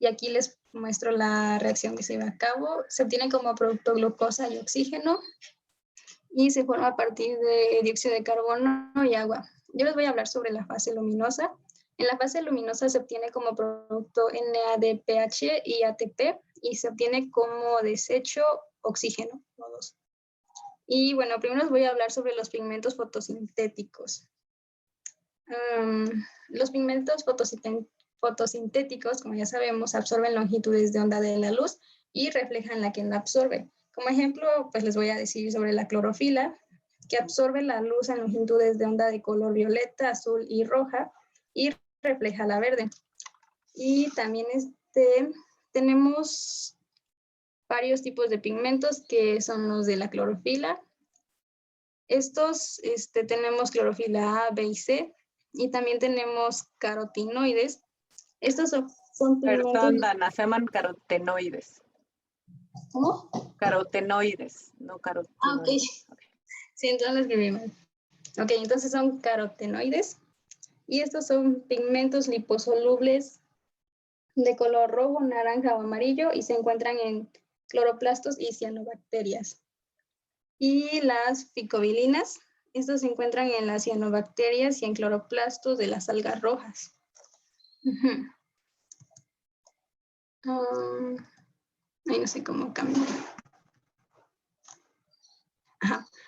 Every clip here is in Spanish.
y aquí les muestro la reacción que se lleva a cabo. Se obtiene como producto glucosa y oxígeno y se forma a partir de dióxido de carbono y agua. Yo les voy a hablar sobre la fase luminosa. En la fase luminosa se obtiene como producto NADPH y ATP y se obtiene como desecho oxígeno, O2. Y bueno, primero les voy a hablar sobre los pigmentos fotosintéticos. Los pigmentos fotosintéticos, como ya sabemos, absorben longitudes de onda de la luz y reflejan la que la absorbe. Como ejemplo, pues les voy a decir sobre la clorofila, que absorbe la luz en longitudes de onda de color violeta, azul y roja y refleja la verde. Y también tenemos varios tipos de pigmentos que son los de la clorofila. Estos tenemos clorofila A, B y C, y también tenemos carotenoides. Estos son pigmentos... Perdón, Dana, se llaman carotenoides. ¿Cómo? Carotenoides, no carotenoides. Ah, ok. Sí, entonces lo escribí mal. Ok, entonces son carotenoides. Y estos son pigmentos liposolubles de color rojo, naranja o amarillo y se encuentran en cloroplastos y cianobacterias. Y las ficobilinas, estos se encuentran en las cianobacterias y en cloroplastos de las algas rojas. Ahí no sé cómo cambiar.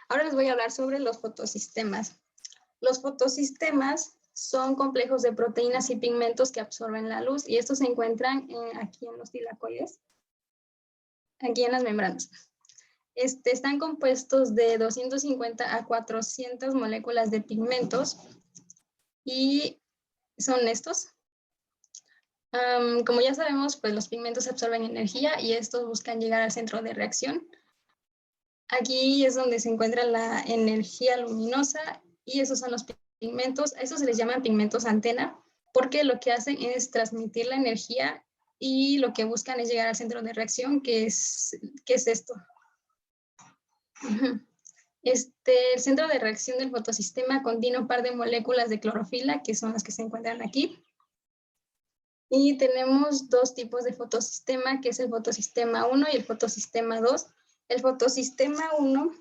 Ahora les voy a hablar sobre los fotosistemas. Los fotosistemas son complejos de proteínas y pigmentos que absorben la luz y estos se encuentran aquí en los tilacoides, aquí en las membranas. Están compuestos de 250 a 400 moléculas de pigmentos y son estos. Como ya sabemos, pues los pigmentos absorben energía y estos buscan llegar al centro de reacción. Aquí es donde se encuentra la energía luminosa y esos son los pigmentos. A esos se les llaman pigmentos antena porque lo que hacen es transmitir la energía y lo que buscan es llegar al centro de reacción, que es esto. El centro de reacción del fotosistema contiene un par de moléculas de clorofila, que son las que se encuentran aquí. Y tenemos dos tipos de fotosistema, que es el fotosistema 1 y el fotosistema 2. El fotosistema 1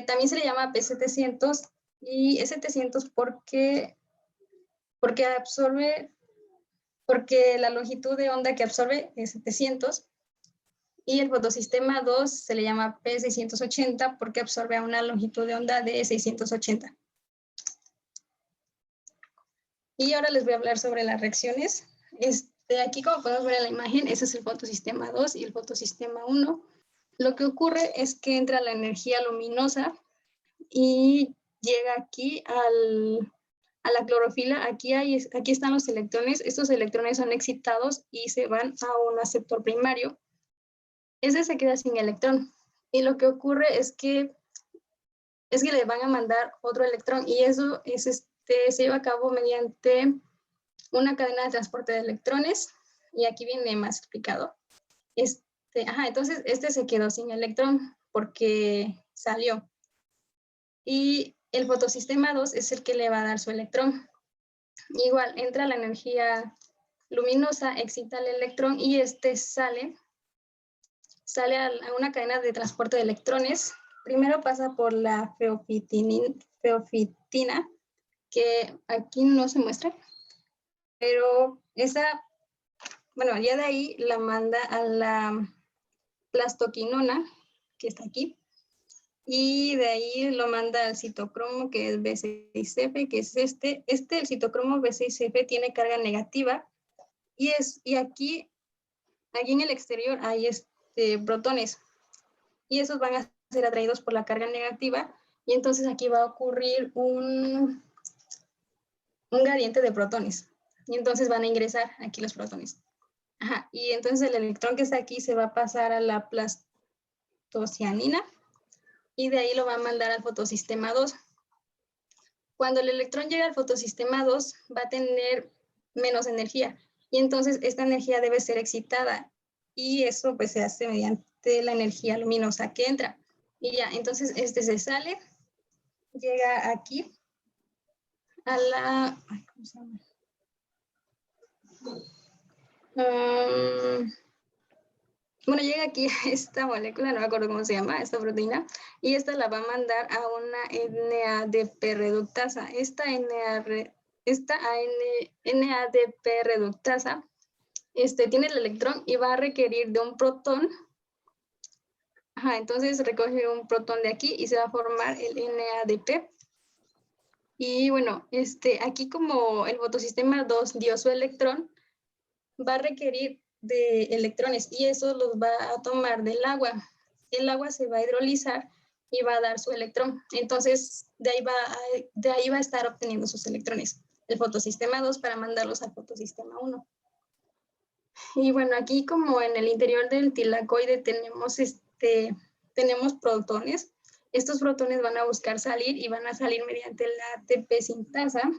también se le llama P700 y es 700 porque la longitud de onda que absorbe es 700. Y el fotosistema 2 se le llama P680 porque absorbe a una longitud de onda de 680. Y ahora les voy a hablar sobre las reacciones. Aquí, como podemos ver en la imagen, ese es el fotosistema 2 y el fotosistema 1. Lo que ocurre es que entra la energía luminosa y llega aquí a la clorofila. Aquí están los electrones. Estos electrones son excitados y se van a un aceptor primario. Ese se queda sin electrón. Y lo que ocurre es que le van a mandar otro electrón y eso se lleva a cabo mediante una cadena de transporte de electrones. Y aquí viene más explicado. Entonces se quedó sin electrón porque salió. Y el fotosistema 2 es el que le va a dar su electrón. Igual, entra la energía luminosa, excita el electrón y sale a una cadena de transporte de electrones. Primero pasa por la feofitina, que aquí no se muestra, pero ya de ahí la manda a la plastoquinona, que está aquí, y de ahí lo manda al citocromo, que es B6F, que es el citocromo B6F tiene carga negativa, y aquí en el exterior hay protones, y esos van a ser atraídos por la carga negativa, y entonces aquí va a ocurrir un gradiente de protones, y entonces van a ingresar aquí los protones. Y entonces el electrón que está aquí se va a pasar a la plastocianina, y de ahí lo va a mandar al fotosistema 2. Cuando el electrón llega al fotosistema 2, va a tener menos energía, y entonces esta energía debe ser excitada, y eso pues se hace mediante la energía luminosa que entra. Y ya, entonces se sale, llega aquí a la... ¿cómo se llama? Bueno, llega aquí esta molécula, no me acuerdo cómo se llama, esta proteína, y esta la va a mandar a una NADP reductasa. Esta NADP reductasa tiene el electrón y va a requerir de un protón. Entonces recoge un protón de aquí y se va a formar el NADP. Y bueno, aquí como el fotosistema 2 dio su electrón, va a requerir de electrones y eso los va a tomar del agua. El agua se va a hidrolizar y va a dar su electrón. Entonces, de ahí va a estar obteniendo sus electrones. El fotosistema 2 para mandarlos al fotosistema 1. Y bueno, aquí como en el interior del tilacoide tenemos protones. Estos protones van a buscar salir y van a salir mediante la ATP sintasa,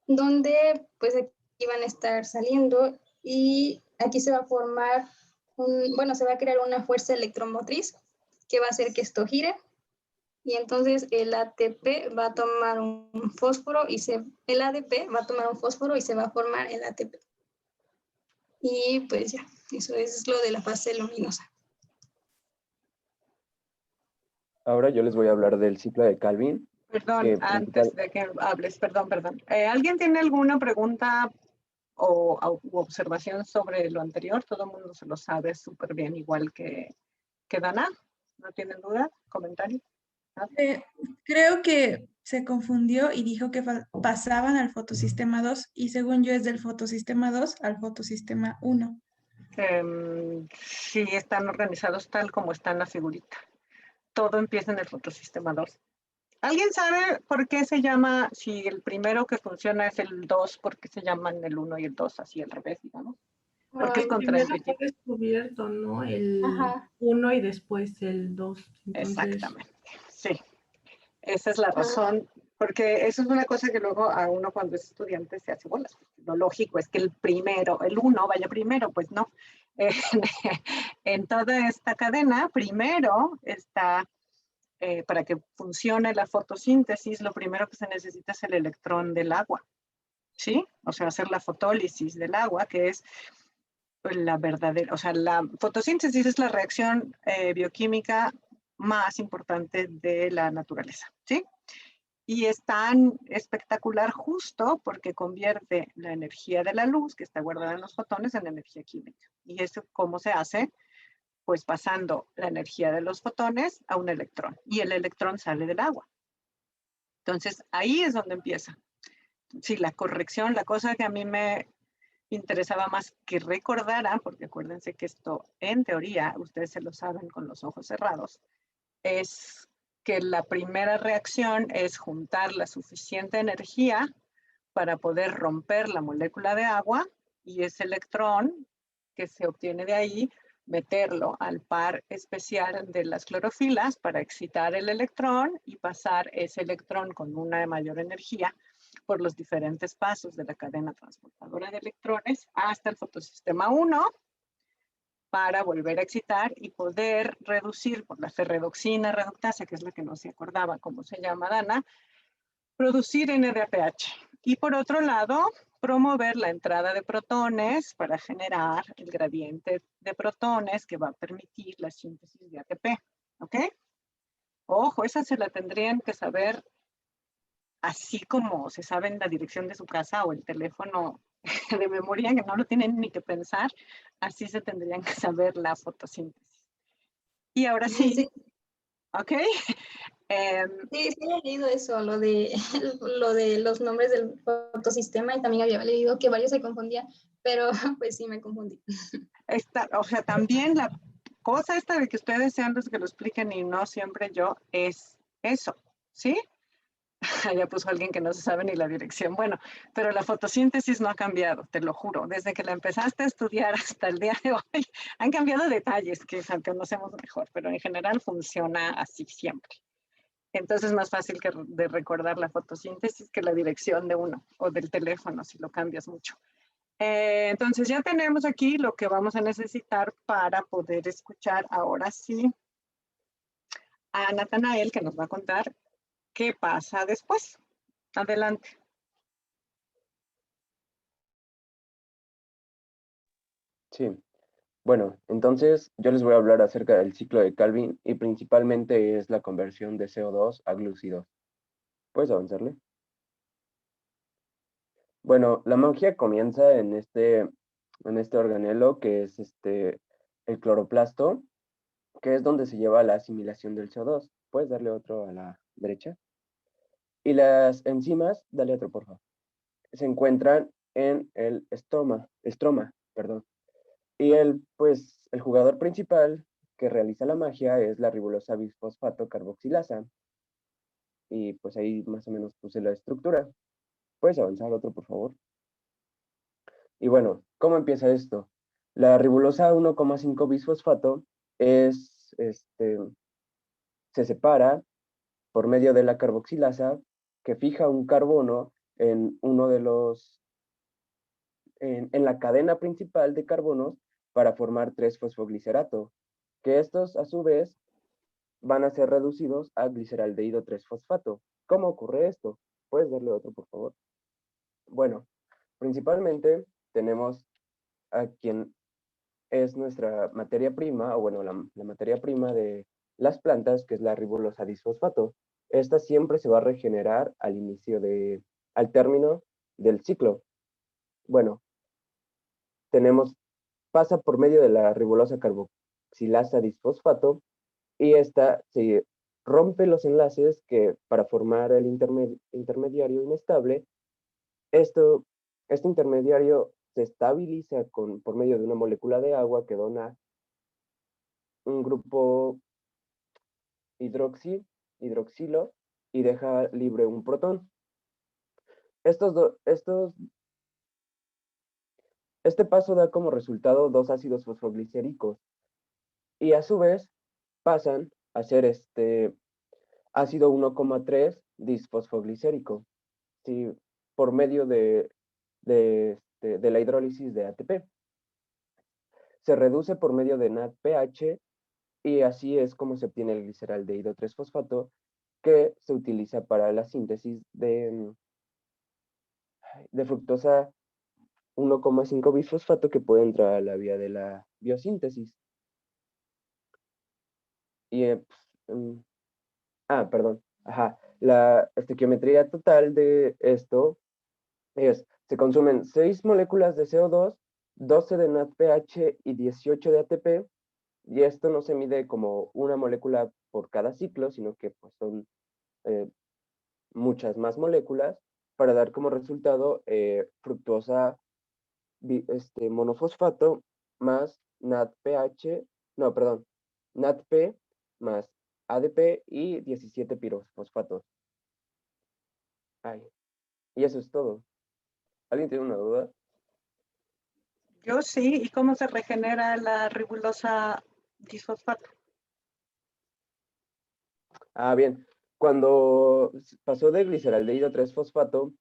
donde pues aquí van a estar saliendo y aquí se va a formar, se va a crear una fuerza electromotriz que va a hacer que esto gire y entonces el ATP va a tomar un fósforo y el ADP va a tomar un fósforo y se va a formar el ATP. Y pues ya, eso es lo de la fase luminosa. Ahora yo les voy a hablar del ciclo de Calvin. Perdón, antes de que hables, perdón. ¿Alguien tiene alguna pregunta o observación sobre lo anterior? Todo el mundo se lo sabe súper bien, igual que Dana. ¿No tienen duda? ¿Comentario? Creo que se confundió y dijo que pasaban al fotosistema 2 y según yo es del fotosistema 2 al fotosistema 1. Sí, están organizados tal como está en la figurita. Todo empieza en el fotosistema 2. ¿Alguien sabe por qué se llama, si el primero que funciona es el 2, por qué se llaman el 1 y el 2 así al revés, digamos? Porque es contraintuitivo. Fue descubierto, ¿no? El 1 y después el 2. Entonces... Exactamente, sí. Esa es la razón, porque eso es una cosa que luego a uno cuando es estudiante se hace bolas. Lo lógico es que el 1 vaya primero, pues no. En toda esta cadena, primero está, para que funcione la fotosíntesis, lo primero que se necesita es el electrón del agua, ¿sí? O sea, hacer la fotólisis del agua, que es la verdadera, o sea, la fotosíntesis es la reacción bioquímica más importante de la naturaleza, ¿sí? Y es tan espectacular justo porque convierte la energía de la luz que está guardada en los fotones en energía química. ¿Y eso cómo se hace? Pues pasando la energía de los fotones a un electrón. Y el electrón sale del agua. Entonces, ahí es donde empieza. Sí, la corrección, la cosa que a mí me interesaba más que recordaran, porque acuérdense que esto en teoría, ustedes se lo saben con los ojos cerrados, es que la primera reacción es juntar la suficiente energía para poder romper la molécula de agua y ese electrón que se obtiene de ahí, meterlo al par especial de las clorofilas para excitar el electrón y pasar ese electrón con una mayor energía por los diferentes pasos de la cadena transportadora de electrones hasta el fotosistema 1 para volver a excitar y poder reducir por la ferredoxina reductasa, que es la que no se acordaba cómo se llama Dana, producir NADPH. Y por otro lado, promover la entrada de protones para generar el gradiente de protones que va a permitir la síntesis de ATP. ¿Ok? Ojo, esa se la tendrían que saber así como se sabe la dirección de su casa o el teléfono de memoria, que no lo tienen ni que pensar, así se tendrían que saber la fotosíntesis. Y ahora sí, ¿ok? Sí, he leído eso, lo de los nombres del fotosistema y también había leído que varios se confundían, pero pues sí me confundí. O sea, también la cosa esta de que ustedes sean los que lo expliquen y no siempre yo, es eso, ¿sí? Ya puso alguien que no se sabe ni la dirección. Bueno, pero la fotosíntesis no ha cambiado, te lo juro. Desde que la empezaste a estudiar hasta el día de hoy, han cambiado detalles que conocemos mejor, pero en general funciona así siempre. Entonces es más fácil de recordar la fotosíntesis que la dirección de uno o del teléfono si lo cambias mucho. Entonces ya tenemos aquí lo que vamos a necesitar para poder escuchar ahora sí a Natanael, que nos va a contar qué pasa después. Adelante. Sí. Bueno, entonces yo les voy a hablar acerca del ciclo de Calvin y principalmente es la conversión de CO2 a glúcidos. ¿Puedes avanzarle? Bueno, la magia comienza en este organelo que es el cloroplasto, que es donde se lleva la asimilación del CO2. ¿Puedes darle otro a la derecha? Y las enzimas, dale otro por favor, se encuentran en el estroma, perdón. Y el jugador principal que realiza la magia es la ribolosa bisfosfato carboxilasa. Y pues ahí más o menos puse la estructura. ¿Puedes avanzar otro, por favor? Y bueno, ¿cómo empieza esto? La ribolosa 1,5 bisfosfato se separa por medio de la carboxilasa que fija un carbono en uno de los, en la cadena principal de carbonos para formar 3-fosfoglicerato, que estos a su vez van a ser reducidos a gliceraldehído 3-fosfato. ¿Cómo ocurre esto? ¿Puedes darle otro, por favor? Bueno, principalmente tenemos a quien es nuestra materia prima, o bueno, la materia prima de las plantas, que es la ribolosa disfosfato. Esta siempre se va a regenerar al término del ciclo. Bueno, pasa por medio de la ribolosa carboxilasa disfosfato y esta se rompe los enlaces que para formar el intermediario inestable. Este intermediario se estabiliza por medio de una molécula de agua que dona un grupo hidroxilo y deja libre un protón. Este paso da como resultado dos ácidos fosfoglicéricos y a su vez pasan a ser ácido 1,3 disfosfoglicérico, ¿sí? Por medio de la hidrólisis de ATP. Se reduce por medio de NADPH y así es como se obtiene el gliceraldehído 3-fosfato que se utiliza para la síntesis de fructosa 1,5 bisfosfato que puede entrar a la vía de la biosíntesis. Y, perdón. Ajá. La estequiometría total de esto se consumen 6 moléculas de CO2, 12 de NADPH y 18 de ATP, y esto no se mide como una molécula por cada ciclo, sino que pues, son muchas más moléculas para dar como resultado fructosa monofosfato más NADPH, no, perdón, NADP más ADP y 17 pirofosfatos. Ay, y eso es todo. ¿Alguien tiene una duda? Yo sí. ¿Y cómo se regenera la ribolosa disfosfato? Bien. Cuando pasó de gliceraldehído 3-fosfato,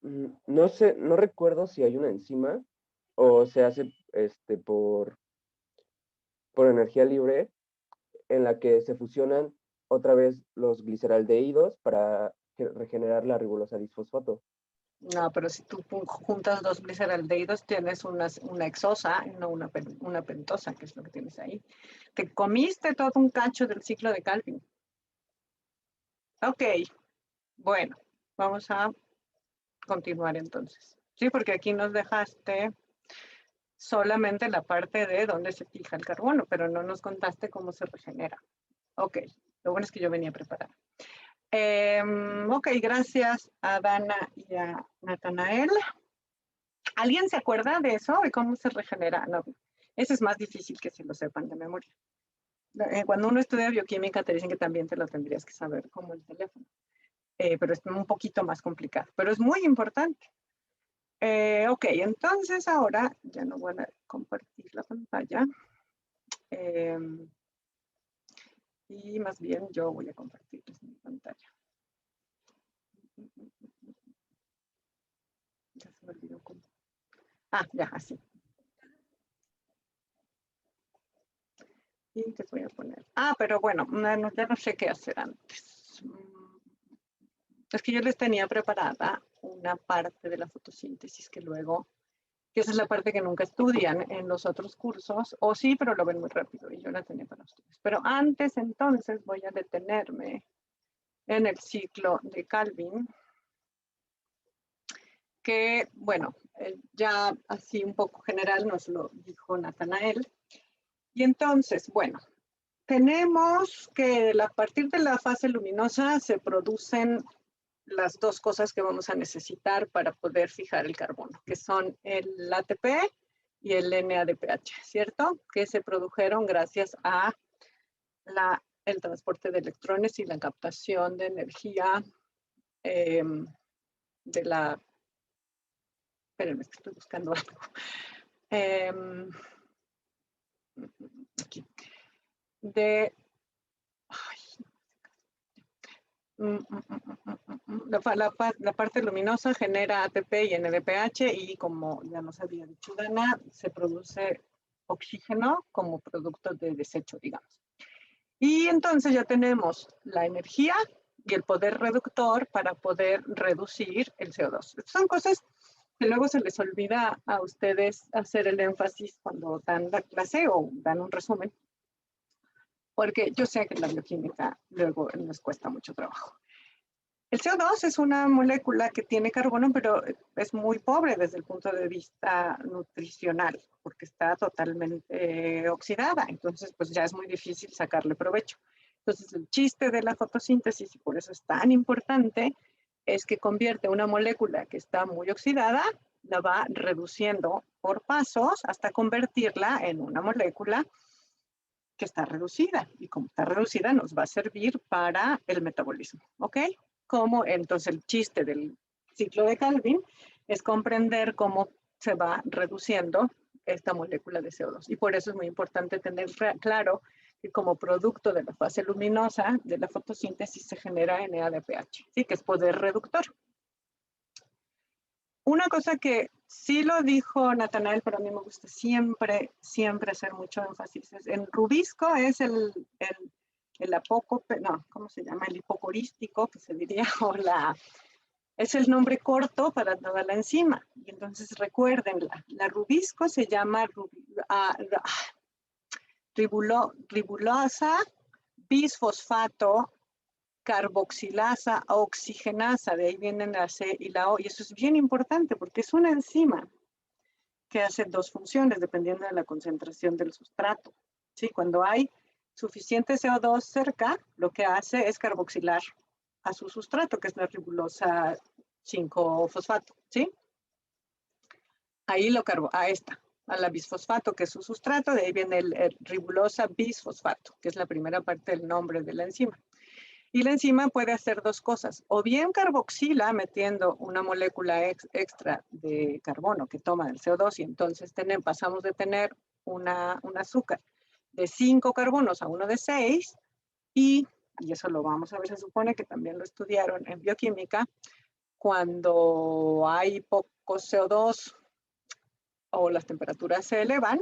no recuerdo si hay una enzima o se hace por energía libre en la que se fusionan otra vez los gliceraldehídos para regenerar la ribolosa disfosfato. No, pero si tú juntas dos gliceraldehídos, tienes una hexosa y no una pentosa, que es lo que tienes ahí. Te comiste todo un cacho del ciclo de Calvin. Ok, bueno, vamos a continuar entonces. Sí, porque aquí nos dejaste solamente la parte de dónde se fija el carbono, pero no nos contaste cómo se regenera. Ok, lo bueno es que yo venía preparada. Ok, gracias a Dana y a Natanael. ¿Alguien se acuerda de eso? ¿De cómo se regenera? No, eso es más difícil que se lo sepan de memoria. Cuando uno estudia bioquímica te dicen que también te lo tendrías que saber como el teléfono. Pero es un poquito más complicado, pero es muy importante. Ok, entonces ahora ya no voy a compartir la pantalla. Y más bien yo voy a compartirles mi pantalla. Ya se me olvidó cómo. Ya, así. Y te voy a poner. Pero bueno, ya no sé qué hacer antes. Es que yo les tenía preparada una parte de la fotosíntesis que luego que esa es la parte que nunca estudian en los otros cursos, o sí, pero lo ven muy rápido y yo la tenía para ustedes. Pero antes, entonces, voy a detenerme en el ciclo de Calvin, que, bueno, ya así un poco general nos lo dijo Natanael. Y entonces, bueno, tenemos que a partir de la fase luminosa se producen las dos cosas que vamos a necesitar para poder fijar el carbono, que son el ATP y el NADPH, ¿cierto? Que se produjeron gracias a el transporte de electrones y la captación de energía de la... Espérenme, que estoy buscando algo. Aquí. La parte luminosa genera ATP y NADPH y como ya nos había dicho Dana, se produce oxígeno como producto de desecho, digamos. Y entonces ya tenemos la energía y el poder reductor para poder reducir el CO2. Son cosas que luego se les olvida a ustedes hacer el énfasis cuando dan la clase o dan un resumen, porque yo sé que la bioquímica luego les cuesta mucho trabajo. El CO2 es una molécula que tiene carbono, pero es muy pobre desde el punto de vista nutricional, porque está totalmente oxidada. Entonces, pues ya es muy difícil sacarle provecho. Entonces, el chiste de la fotosíntesis, y por eso es tan importante, es que convierte una molécula que está muy oxidada, la va reduciendo por pasos hasta convertirla en una molécula que está reducida. Y como está reducida, nos va a servir para el metabolismo, ¿ok? Como entonces el chiste del ciclo de Calvin es comprender cómo se va reduciendo esta molécula de CO2. Y por eso es muy importante tener claro que como producto de la fase luminosa de la fotosíntesis se genera NADPH, ¿sí? Que es poder reductor. Una cosa que sí lo dijo Natanael, pero a mí me gusta siempre hacer mucho énfasis, es en rubisco es el apócope, no, ¿cómo se llama? El hipocorístico, que se diría, o es el nombre corto para toda la enzima. Y entonces recuerden, la rubisco se llama ribulosa bisfosfato carboxilasa oxigenasa, de ahí vienen la C y la O, y eso es bien importante porque es una enzima que hace dos funciones dependiendo de la concentración del sustrato. ¿Sí? Cuando hay suficiente CO2 cerca, lo que hace es carboxilar a su sustrato, que es la ribulosa 5-fosfato, ¿sí? Ahí a la bisfosfato, que es su sustrato, de ahí viene el ribulosa bisfosfato, que es la primera parte del nombre de la enzima. Y la enzima puede hacer dos cosas, o bien carboxila metiendo una molécula extra de carbono que toma el CO2 y entonces pasamos de tener un azúcar de 5 carbonos a uno de 6 y eso lo vamos a ver, se supone que también lo estudiaron en bioquímica, cuando hay poco CO2 o las temperaturas se elevan,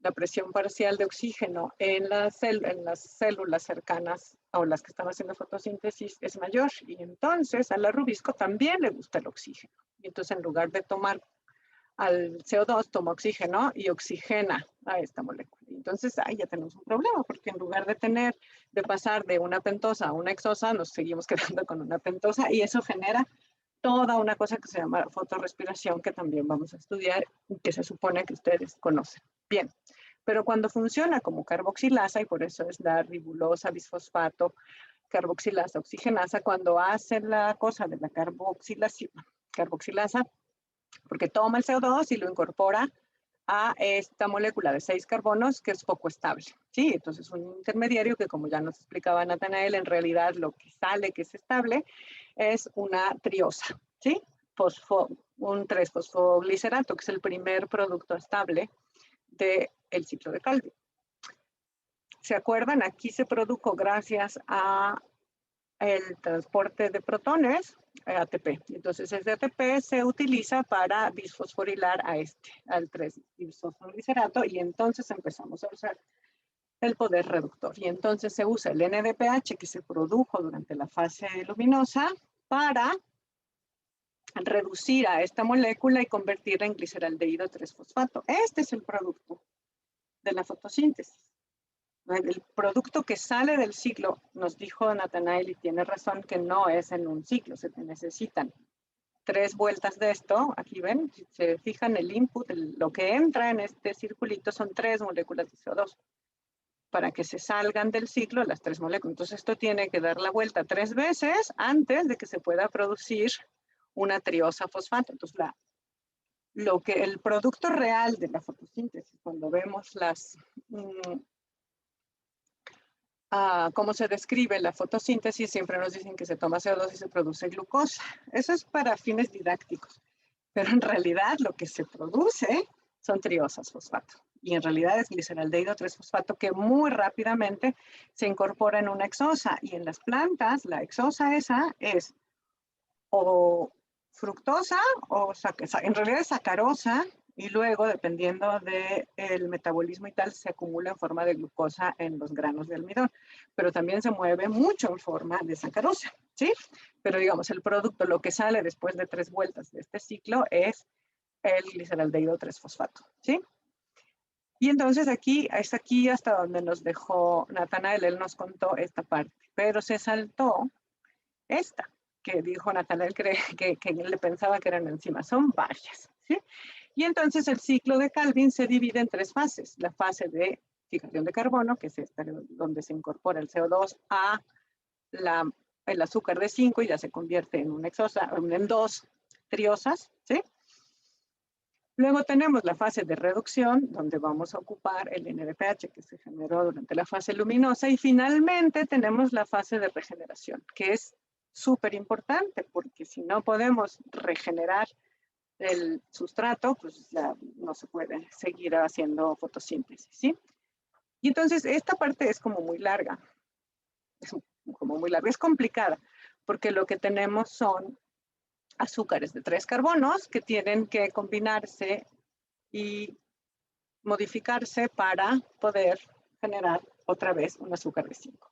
la presión parcial de oxígeno en las células cercanas o las que están haciendo fotosíntesis es mayor y entonces a la rubisco también le gusta el oxígeno. Y entonces en lugar de tomar al CO2, toma oxígeno y oxigena a esta molécula. Entonces ahí ya tenemos un problema porque en lugar de pasar de una pentosa a una hexosa, nos seguimos quedando con una pentosa y eso genera toda una cosa que se llama fotorrespiración que también vamos a estudiar y que se supone que ustedes conocen. Bien, pero cuando funciona como carboxilasa, y por eso es la ribulosa bisfosfato carboxilasa oxigenasa, cuando hace la cosa de la carboxilasa, porque toma el CO2 y lo incorpora a esta molécula de 6 carbonos que es poco estable, ¿sí? Entonces un intermediario que, como ya nos explicaba Natanael, en realidad lo que sale que es estable es una triosa, ¿sí? Un 3-fosfoglicerato, que es el primer producto estable del ciclo de Calvin. ¿Se acuerdan? Aquí se produjo gracias a el transporte de protones, ATP. Entonces, ese ATP se utiliza para bisfosforilar al 3-bisfosfoglicerato y entonces empezamos a usar el poder reductor. Y entonces se usa el NADPH que se produjo durante la fase luminosa para reducir a esta molécula y convertirla en gliceraldehído 3-fosfato. Este es el producto de la fotosíntesis. El producto que sale del ciclo, nos dijo Nathanael, y tiene razón, que no es en un ciclo, se necesitan 3 vueltas de esto. Aquí ven, si se fijan el input, lo que entra en este circulito son 3 moléculas de CO2 para que se salgan del ciclo las 3 moléculas. Entonces esto tiene que dar la vuelta 3 veces antes de que se pueda producir una triosa fosfato. Entonces el producto real de la fotosíntesis, cuando vemos cómo se describe la fotosíntesis, siempre nos dicen que se toma CO2 y se produce glucosa. Eso es para fines didácticos, pero en realidad lo que se produce son triosas fosfato. Y en realidad es gliceraldehído 3-fosfato que muy rápidamente se incorpora en una exosa. Y en las plantas, la exosa esa es o fructosa o en realidad es sacarosa, y luego, dependiendo del metabolismo y tal, se acumula en forma de glucosa en los granos de almidón. Pero también se mueve mucho en forma de sacarosa, ¿sí? Pero digamos, el producto, lo que sale después de 3 vueltas de este ciclo es el gliceraldehído 3-fosfato, ¿sí? Y entonces aquí hasta donde nos dejó Nathanael. Él nos contó esta parte, pero se saltó esta, que dijo Nathanael que le pensaba que eran enzimas. Son varias, ¿sí? Y entonces el ciclo de Calvin se divide en 3 fases. La fase de fijación de carbono, que es esta donde se incorpora el CO2 a el azúcar de 5 y ya se convierte en una exosa, en 2 triosas, ¿sí? Luego tenemos la fase de reducción, donde vamos a ocupar el NADPH que se generó durante la fase luminosa. Y finalmente tenemos la fase de regeneración, que es súper importante, porque si no podemos regenerar el sustrato, pues ya no se puede seguir haciendo fotosíntesis, ¿sí? Y entonces esta parte es como muy larga, es complicada, porque lo que tenemos son azúcares de 3 carbonos que tienen que combinarse y modificarse para poder generar otra vez un azúcar de 5.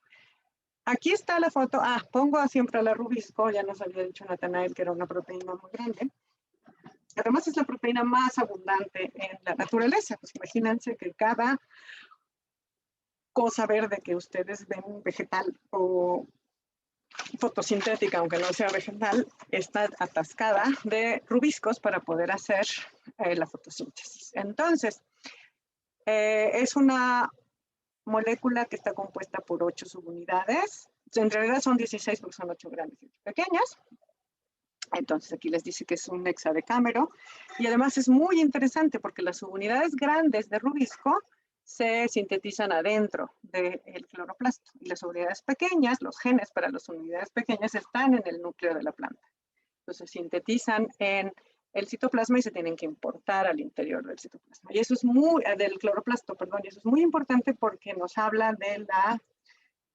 Aquí está la foto. Pongo siempre a la rubisco. Ya nos había dicho Nathanael que era una proteína muy grande. Además es la proteína más abundante en la naturaleza. Pues imagínense que cada cosa verde que ustedes ven, vegetal o fotosintética, aunque no sea vegetal, está atascada de rubiscos para poder hacer la fotosíntesis. Entonces, es una molécula que está compuesta por 8 subunidades. En realidad son 16 porque son 8 grandes y 8 pequeñas. Entonces aquí les dice que es un hexadecámero. Y además es muy interesante porque las subunidades grandes de rubisco se sintetizan adentro del cloroplasto. Y las unidades pequeñas, los genes para las unidades pequeñas, están en el núcleo de la planta. Entonces se sintetizan en el citoplasma y se tienen que importar al interior del citoplasma. Y eso es del cloroplasto, perdón, y eso es muy importante porque nos habla de la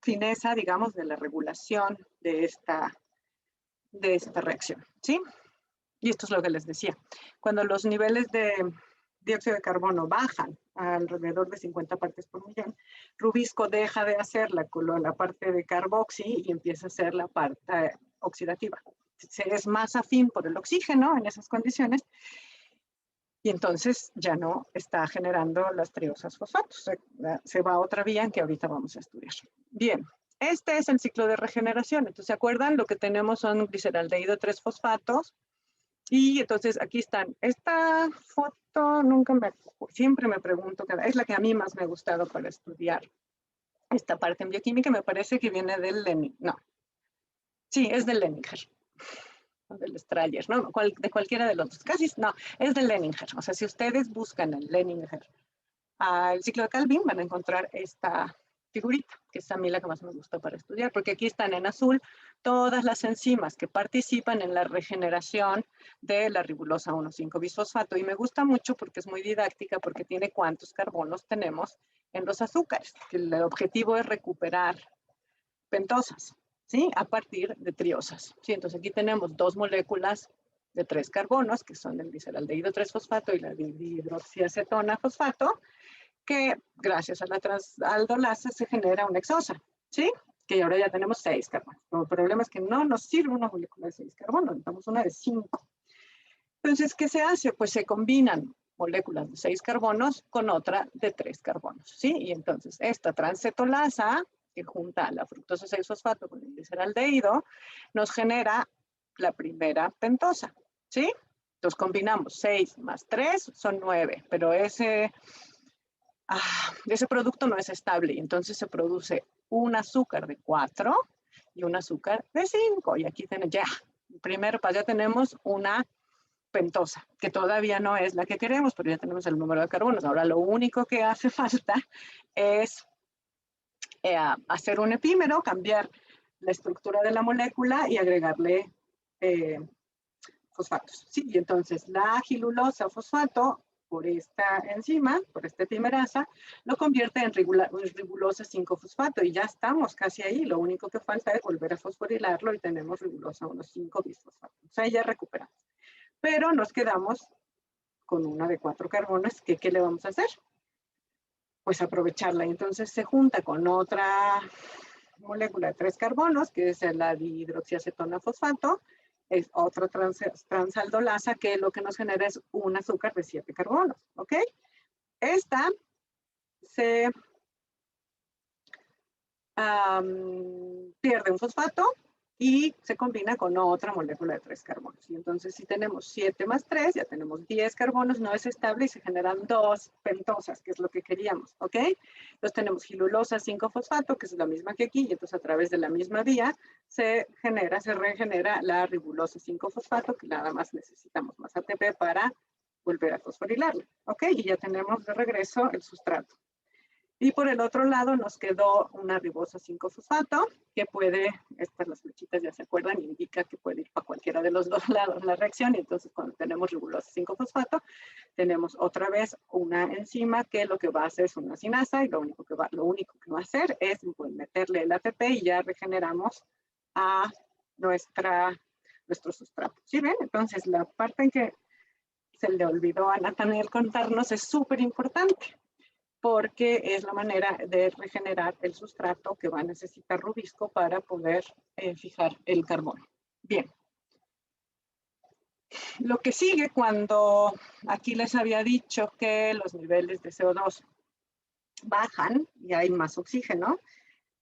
fineza, digamos, de la regulación de esta reacción, ¿sí? Y esto es lo que les decía. Cuando los niveles de dióxido de carbono bajan a alrededor de 50 partes por millón, rubisco deja de hacer la parte de carboxi y empieza a hacer la parte oxidativa. Es más afín por el oxígeno en esas condiciones y entonces ya no está generando las triosas fosfatos. Se va a otra vía en que ahorita vamos a estudiar. Bien, este es el ciclo de regeneración. Entonces, ¿se acuerdan? Lo que tenemos son gliceraldehído 3-fosfatos. Y entonces aquí están. Esta foto siempre me pregunto, es la que a mí más me ha gustado para estudiar esta parte en bioquímica. Me parece que viene del Leninger. No. Sí, es del Leninger. Del Strayer, ¿no? De cualquiera de los dos. Casi, no, es del Leninger. O sea, si ustedes buscan el Leninger, el ciclo de Calvin, van a encontrar esta figurita, que es a mí la que más me gusta para estudiar, porque aquí están en azul todas las enzimas que participan en la regeneración de la ribulosa 1,5-bisfosfato. Y me gusta mucho porque es muy didáctica, porque tiene cuántos carbonos tenemos en los azúcares. El objetivo es recuperar pentosas, ¿sí? A partir de triosas, ¿sí? Entonces aquí tenemos 2 moléculas de 3 carbonos, que son el gliceraldehído 3-fosfato y la dihidroxiacetona fosfato, que gracias a la transaldolasa se genera una exosa, ¿sí? que ahora ya tenemos 6 carbonos. Pero el problema es que no nos sirve una molécula de 6 carbonos, necesitamos una de 5. Entonces, ¿qué se hace? Pues se combinan moléculas de 6 carbonos con otra de 3 carbonos, ¿sí? Y entonces esta transcetolasa, que junta la fructosa 6-fosfato con el gliceraldehído, nos genera la primera pentosa, ¿sí? Entonces combinamos 6 más 3 son 9, pero ese producto no es estable y entonces se produce un azúcar de 4 y un azúcar de 5. Y aquí tenemos ya, primero ya tenemos una pentosa, que todavía no es la que queremos, pero ya tenemos el número de carbonos. Ahora lo único que hace falta es hacer un epímero, cambiar la estructura de la molécula y agregarle fosfatos, ¿sí? Y entonces la gilulosa fosfato, por esta enzima, por esta epimerasa, lo convierte en ribulosa 5-fosfato y ya estamos casi ahí. Lo único que falta es volver a fosforilarlo y tenemos ribulosa 1,5-bisfosfato. O sea, ya recuperamos. Pero nos quedamos con una de 4 carbonos, que ¿qué le vamos a hacer? Pues aprovecharla. Entonces se junta con otra molécula de 3 carbonos, que es la dihidroxiacetona fosfato, es otra transaldolasa, que lo que nos genera es un azúcar de 7 carbonos, ¿ok? Esta se pierde un fosfato y se combina con otra molécula de 3 carbonos. Y entonces si tenemos 7 más 3, ya tenemos 10 carbonos, no es estable y se generan 2 pentosas, que es lo que queríamos, ¿ok? Entonces tenemos gilulosa 5-fosfato, que es la misma que aquí, y entonces a través de la misma vía se regenera la ribulosa 5-fosfato, que nada más necesitamos más ATP para volver a fosforilarla, ¿ok? Y ya tenemos de regreso el sustrato. Y por el otro lado nos quedó una ribosa 5-fosfato, que puede, estas las flechitas ya se acuerdan, indica que puede ir para cualquiera de los dos lados la reacción. Y entonces cuando tenemos ribosa 5-fosfato, tenemos otra vez una enzima que lo que va a hacer es una sinasa y lo único que va a hacer es pues, meterle el ATP y ya regeneramos a nuestro sustrato. ¿Sí ven? Entonces la parte en que se le olvidó a Nathaniel contarnos es súper importante, porque es la manera de regenerar el sustrato que va a necesitar Rubisco para poder fijar el carbono. Bien. Lo que sigue cuando aquí les había dicho que los niveles de CO2 bajan y hay más oxígeno,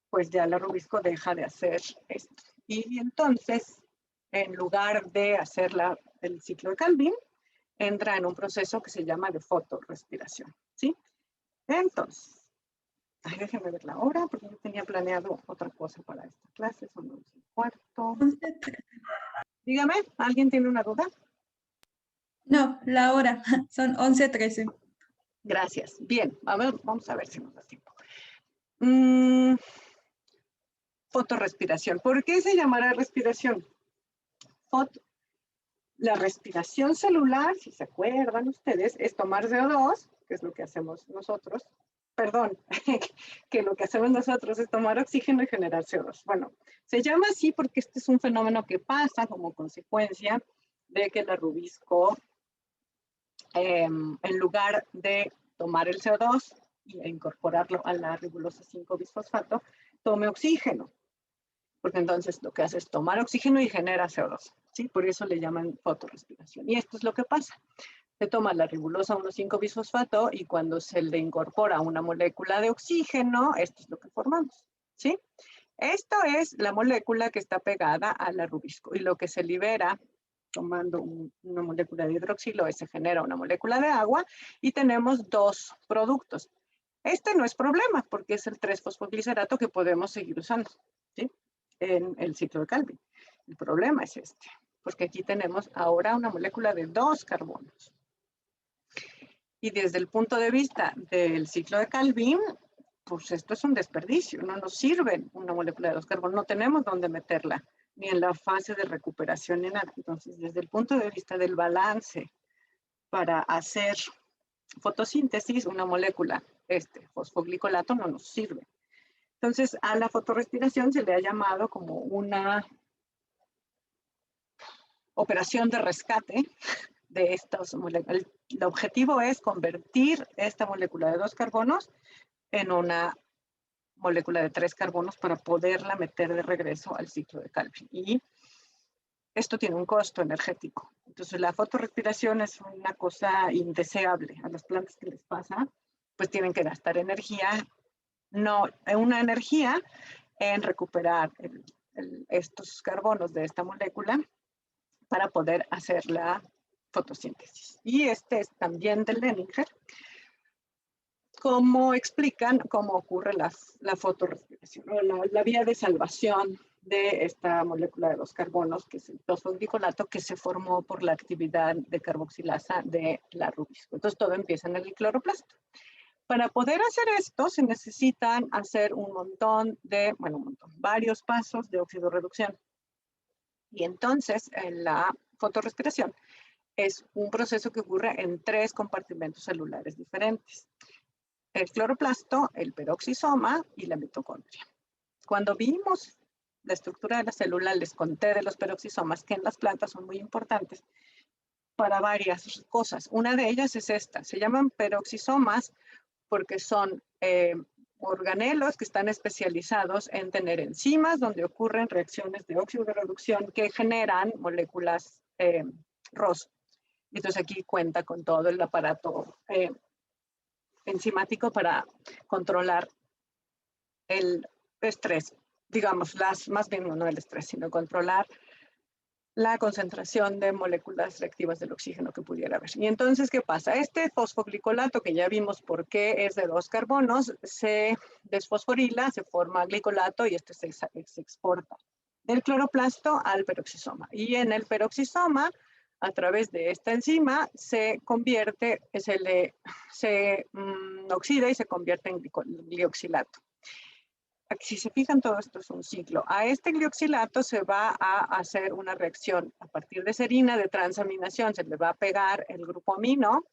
pues ya la Rubisco deja de hacer esto. Y entonces, en lugar de hacer el ciclo de Calvin, entra en un proceso que se llama de fotorrespiración, ¿sí? Entonces, déjenme ver la hora, porque yo tenía planeado otra cosa para esta clase, son 11:15. Dígame, ¿alguien tiene una duda? No, la hora, son 11:13. Gracias. Bien, vamos a ver si nos da tiempo. Fotorrespiración. ¿Por qué se llamará respiración? La respiración celular, si se acuerdan ustedes, es tomar CO2, que es lo que hacemos nosotros. Perdón, que lo que hacemos nosotros es tomar oxígeno y generar CO2. Bueno, se llama así porque este es un fenómeno que pasa como consecuencia de que la Rubisco, en lugar de tomar el CO2 e incorporarlo a la ribulosa 5-bisfosfato, tome oxígeno. Porque entonces lo que hace es tomar oxígeno y genera CO2, ¿sí? Por eso le llaman fotorrespiración. Y esto es lo que pasa. Se toma la ribulosa 1,5-bisfosfato y cuando se le incorpora una molécula de oxígeno, esto es lo que formamos, ¿sí? Esto es la molécula que está pegada a la Rubisco y lo que se libera tomando una molécula de hidroxilo, se genera una molécula de agua y tenemos 2 productos. Este no es problema porque es el 3-fosfoglicerato que podemos seguir usando, ¿sí? En el ciclo de Calvin. El problema es este, porque aquí tenemos ahora una molécula de 2 carbonos. Y desde el punto de vista del ciclo de Calvin, pues esto es un desperdicio, no nos sirve una molécula de 2 carbonos, no tenemos dónde meterla, ni en la fase de recuperación ni nada. Entonces, desde el punto de vista del balance para hacer fotosíntesis, una molécula, fosfoglicolato, no nos sirve. Entonces, a la fotorrespiración se le ha llamado como una operación de rescate de estas moléculas. El objetivo es convertir esta molécula de 2 carbonos en una molécula de 3 carbonos para poderla meter de regreso al ciclo de Calvin. Y esto tiene un costo energético. Entonces, la fotorrespiración es una cosa indeseable. A las plantas que les pasa, pues tienen que gastar energía, una energía en recuperar estos carbonos de esta molécula para poder hacer la fotosíntesis. Y este es también de Leninger, cómo explican cómo ocurre la fotorrespiración, o la vía de salvación de esta molécula de los carbonos, que es el fosfoglicolato, que se formó por la actividad de carboxilasa de la rubisco. Entonces todo empieza en el cloroplasto. Para poder hacer esto se necesitan hacer varios pasos de oxidorreducción. Y entonces la fotorrespiración es un proceso que ocurre en 3 compartimentos celulares diferentes: el cloroplasto, el peroxisoma y la mitocondria. Cuando vimos la estructura de la célula, les conté de los peroxisomas, que en las plantas son muy importantes para varias cosas. Una de ellas es esta: se llaman peroxisomas porque son organelos que están especializados en tener enzimas donde ocurren reacciones de oxidorreducción que generan moléculas ROS. Entonces aquí cuenta con todo el aparato enzimático para controlar el estrés, digamos, más bien no el estrés, sino controlar la concentración de moléculas reactivas del oxígeno que pudiera haber. Y entonces, ¿qué pasa? Este fosfoglicolato, que ya vimos por qué es de 2 carbonos, se desfosforila, se forma glicolato y este se exporta del cloroplasto al peroxisoma. Y en el peroxisoma, a través de esta enzima, se oxida y se convierte en glioxilato. Si se fijan, todo esto es un ciclo. A este glioxilato se va a hacer una reacción a partir de serina de transaminación. Se le va a pegar el grupo amino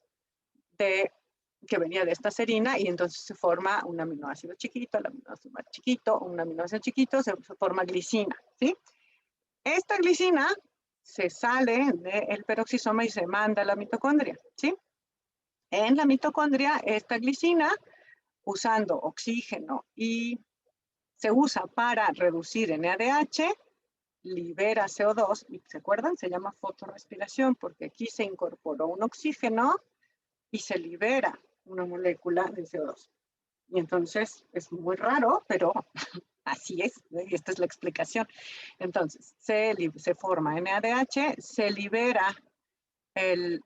que venía de esta serina y entonces se forma un aminoácido chiquito, el aminoácido más chiquito, un aminoácido chiquito, se forma glicina, ¿sí? Esta glicina se sale del peroxisoma y se manda a la mitocondria, ¿sí? En la mitocondria, esta glicina, usando oxígeno y se usa para reducir NADH, libera CO2, y ¿se acuerdan? Se llama fotorrespiración porque aquí se incorporó un oxígeno y se libera una molécula de CO2. Y entonces es muy raro, pero así es, y esta es la explicación. Entonces, se forma NADH, se libera el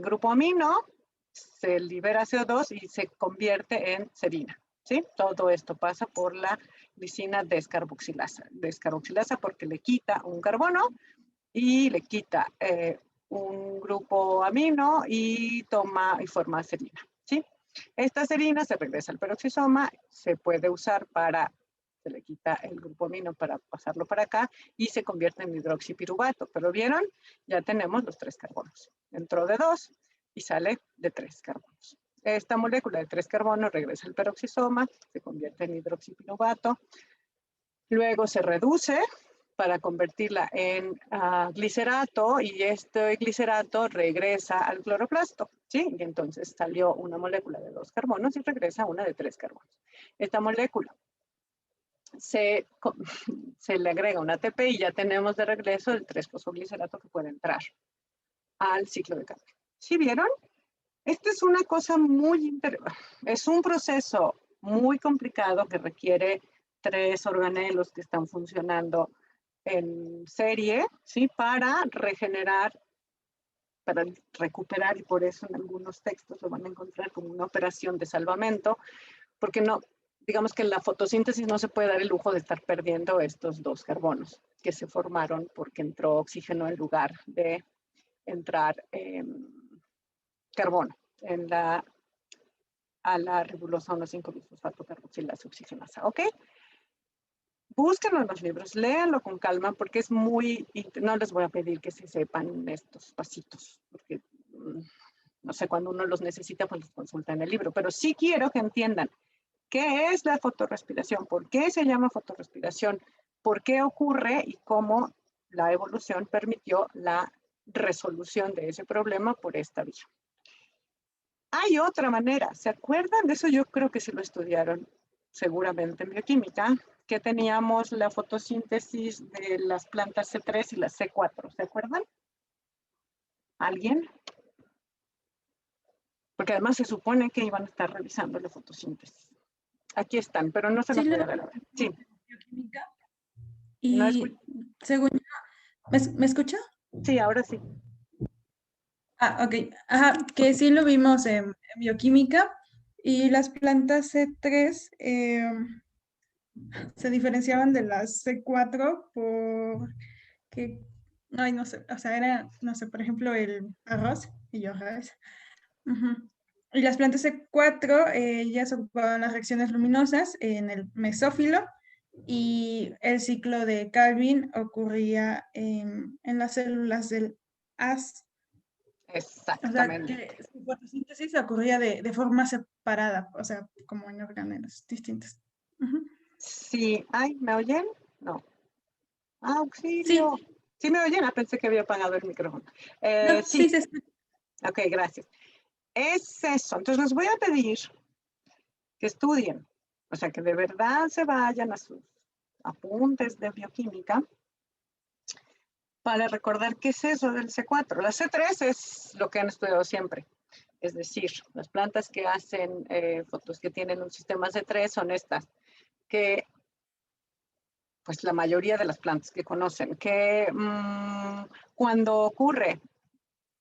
grupo amino, se libera CO2 y se convierte en serina. ¿Sí? Todo esto pasa por la glicina descarboxilasa. Descarboxilasa porque le quita un carbono y le quita un grupo amino y forma serina. ¿Sí? Esta serina se regresa al peroxisoma, se puede usar se le quita el grupo amino para pasarlo para acá y se convierte en hidroxipiruvato. Pero ¿vieron? Ya tenemos los 3 carbonos. Entró de 2 y sale de 3 carbonos. Esta molécula de 3 carbonos regresa al peroxisoma, se convierte en hidroxipiruvato, luego se reduce para convertirla en glicerato y este glicerato regresa al cloroplasto, ¿sí? Y entonces salió una molécula de 2 carbonos y regresa una de 3 carbonos. Esta molécula se le agrega un ATP y ya tenemos de regreso el 3-fosfoglicerato que puede entrar al ciclo de cambio. ¿Sí vieron? Esta es una cosa es un proceso muy complicado que requiere 3 organelos que están funcionando en serie, ¿sí? Para regenerar, para recuperar, y por eso en algunos textos lo van a encontrar como una operación de salvamento, porque digamos que en la fotosíntesis no se puede dar el lujo de estar perdiendo estos 2 carbonos que se formaron porque entró oxígeno en lugar de entrar carbono a la ribosomo 1,5-bisfosfato carboxilasa oxigenasa, ¿ok? Búsquenlo en los libros, léanlo con calma porque es no les voy a pedir que se sepan estos pasitos, porque no sé, cuando uno los necesita, pues los consulta en el libro, pero sí quiero que entiendan qué es la fotorrespiración, por qué se llama fotorrespiración, por qué ocurre y cómo la evolución permitió la resolución de ese problema por esta vía. Hay otra manera, ¿se acuerdan de eso? Yo creo que sí lo estudiaron. seguramente en bioquímica, que teníamos la fotosíntesis de las plantas C3 y las C4. ¿Se acuerdan? ¿Alguien? Porque además se supone que iban a estar revisando la fotosíntesis. Aquí están, pero no se los voy a dar ahora. Sí. Bioquímica. No Y según yo, ¿me escucha? Sí, ahora sí. Ah, ok. Ajá, que sí lo vimos en bioquímica. Y las plantas C3 se diferenciaban de las C4 por que, ay, no sé, o sea, era, no sé, por ejemplo, el arroz, y yo arroz. Ujú. Y las plantas C4 ya se ocupaban las reacciones luminosas en el mesófilo y el ciclo de Calvin ocurría en las células del haz. O sea, Exactamente. que su fotosíntesis ocurría de forma separada, o sea, como en orgánulos distintos. Ujú. Sí. Ay, ¿me oyen? No. Sí, Auxilio. ¿Sí me oyen? Ah, pensé que había apagado el micrófono. no, sí Sí. se escucha. Ok, gracias. Es eso. Entonces les voy a pedir que estudien. O sea, que de verdad se vayan a sus apuntes de bioquímica para recordar qué es eso del C4. La C3 es lo que han estudiado siempre. Es decir, las plantas que hacen fotos que tienen un sistema C3 son estas, que pues la mayoría de las plantas que conocen, que cuando ocurre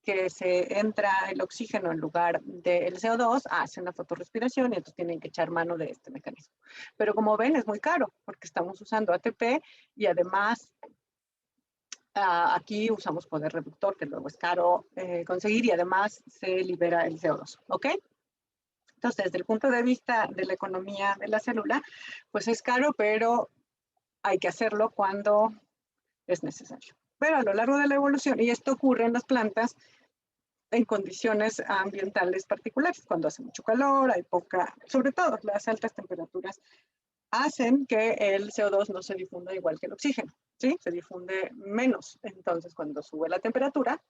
que se entra el oxígeno en lugar del CO2, hacen la fotorrespiración y entonces tienen que echar mano de este mecanismo. Pero como ven, es muy caro porque estamos usando ATP y además aquí usamos poder reductor, que luego es caro conseguir y además se libera el CO2, ¿ok? Entonces, desde el punto de vista de la economía de la célula, pues es caro, pero hay que hacerlo cuando es necesario. Pero a lo largo de la evolución, y esto ocurre en las plantas en condiciones ambientales particulares, cuando hace mucho calor, hay poca, sobre todo las altas temperaturas, hacen que el CO2 no se difunda igual que el oxígeno, ¿sí? Se difunde menos. Entonces, cuando sube la temperatura,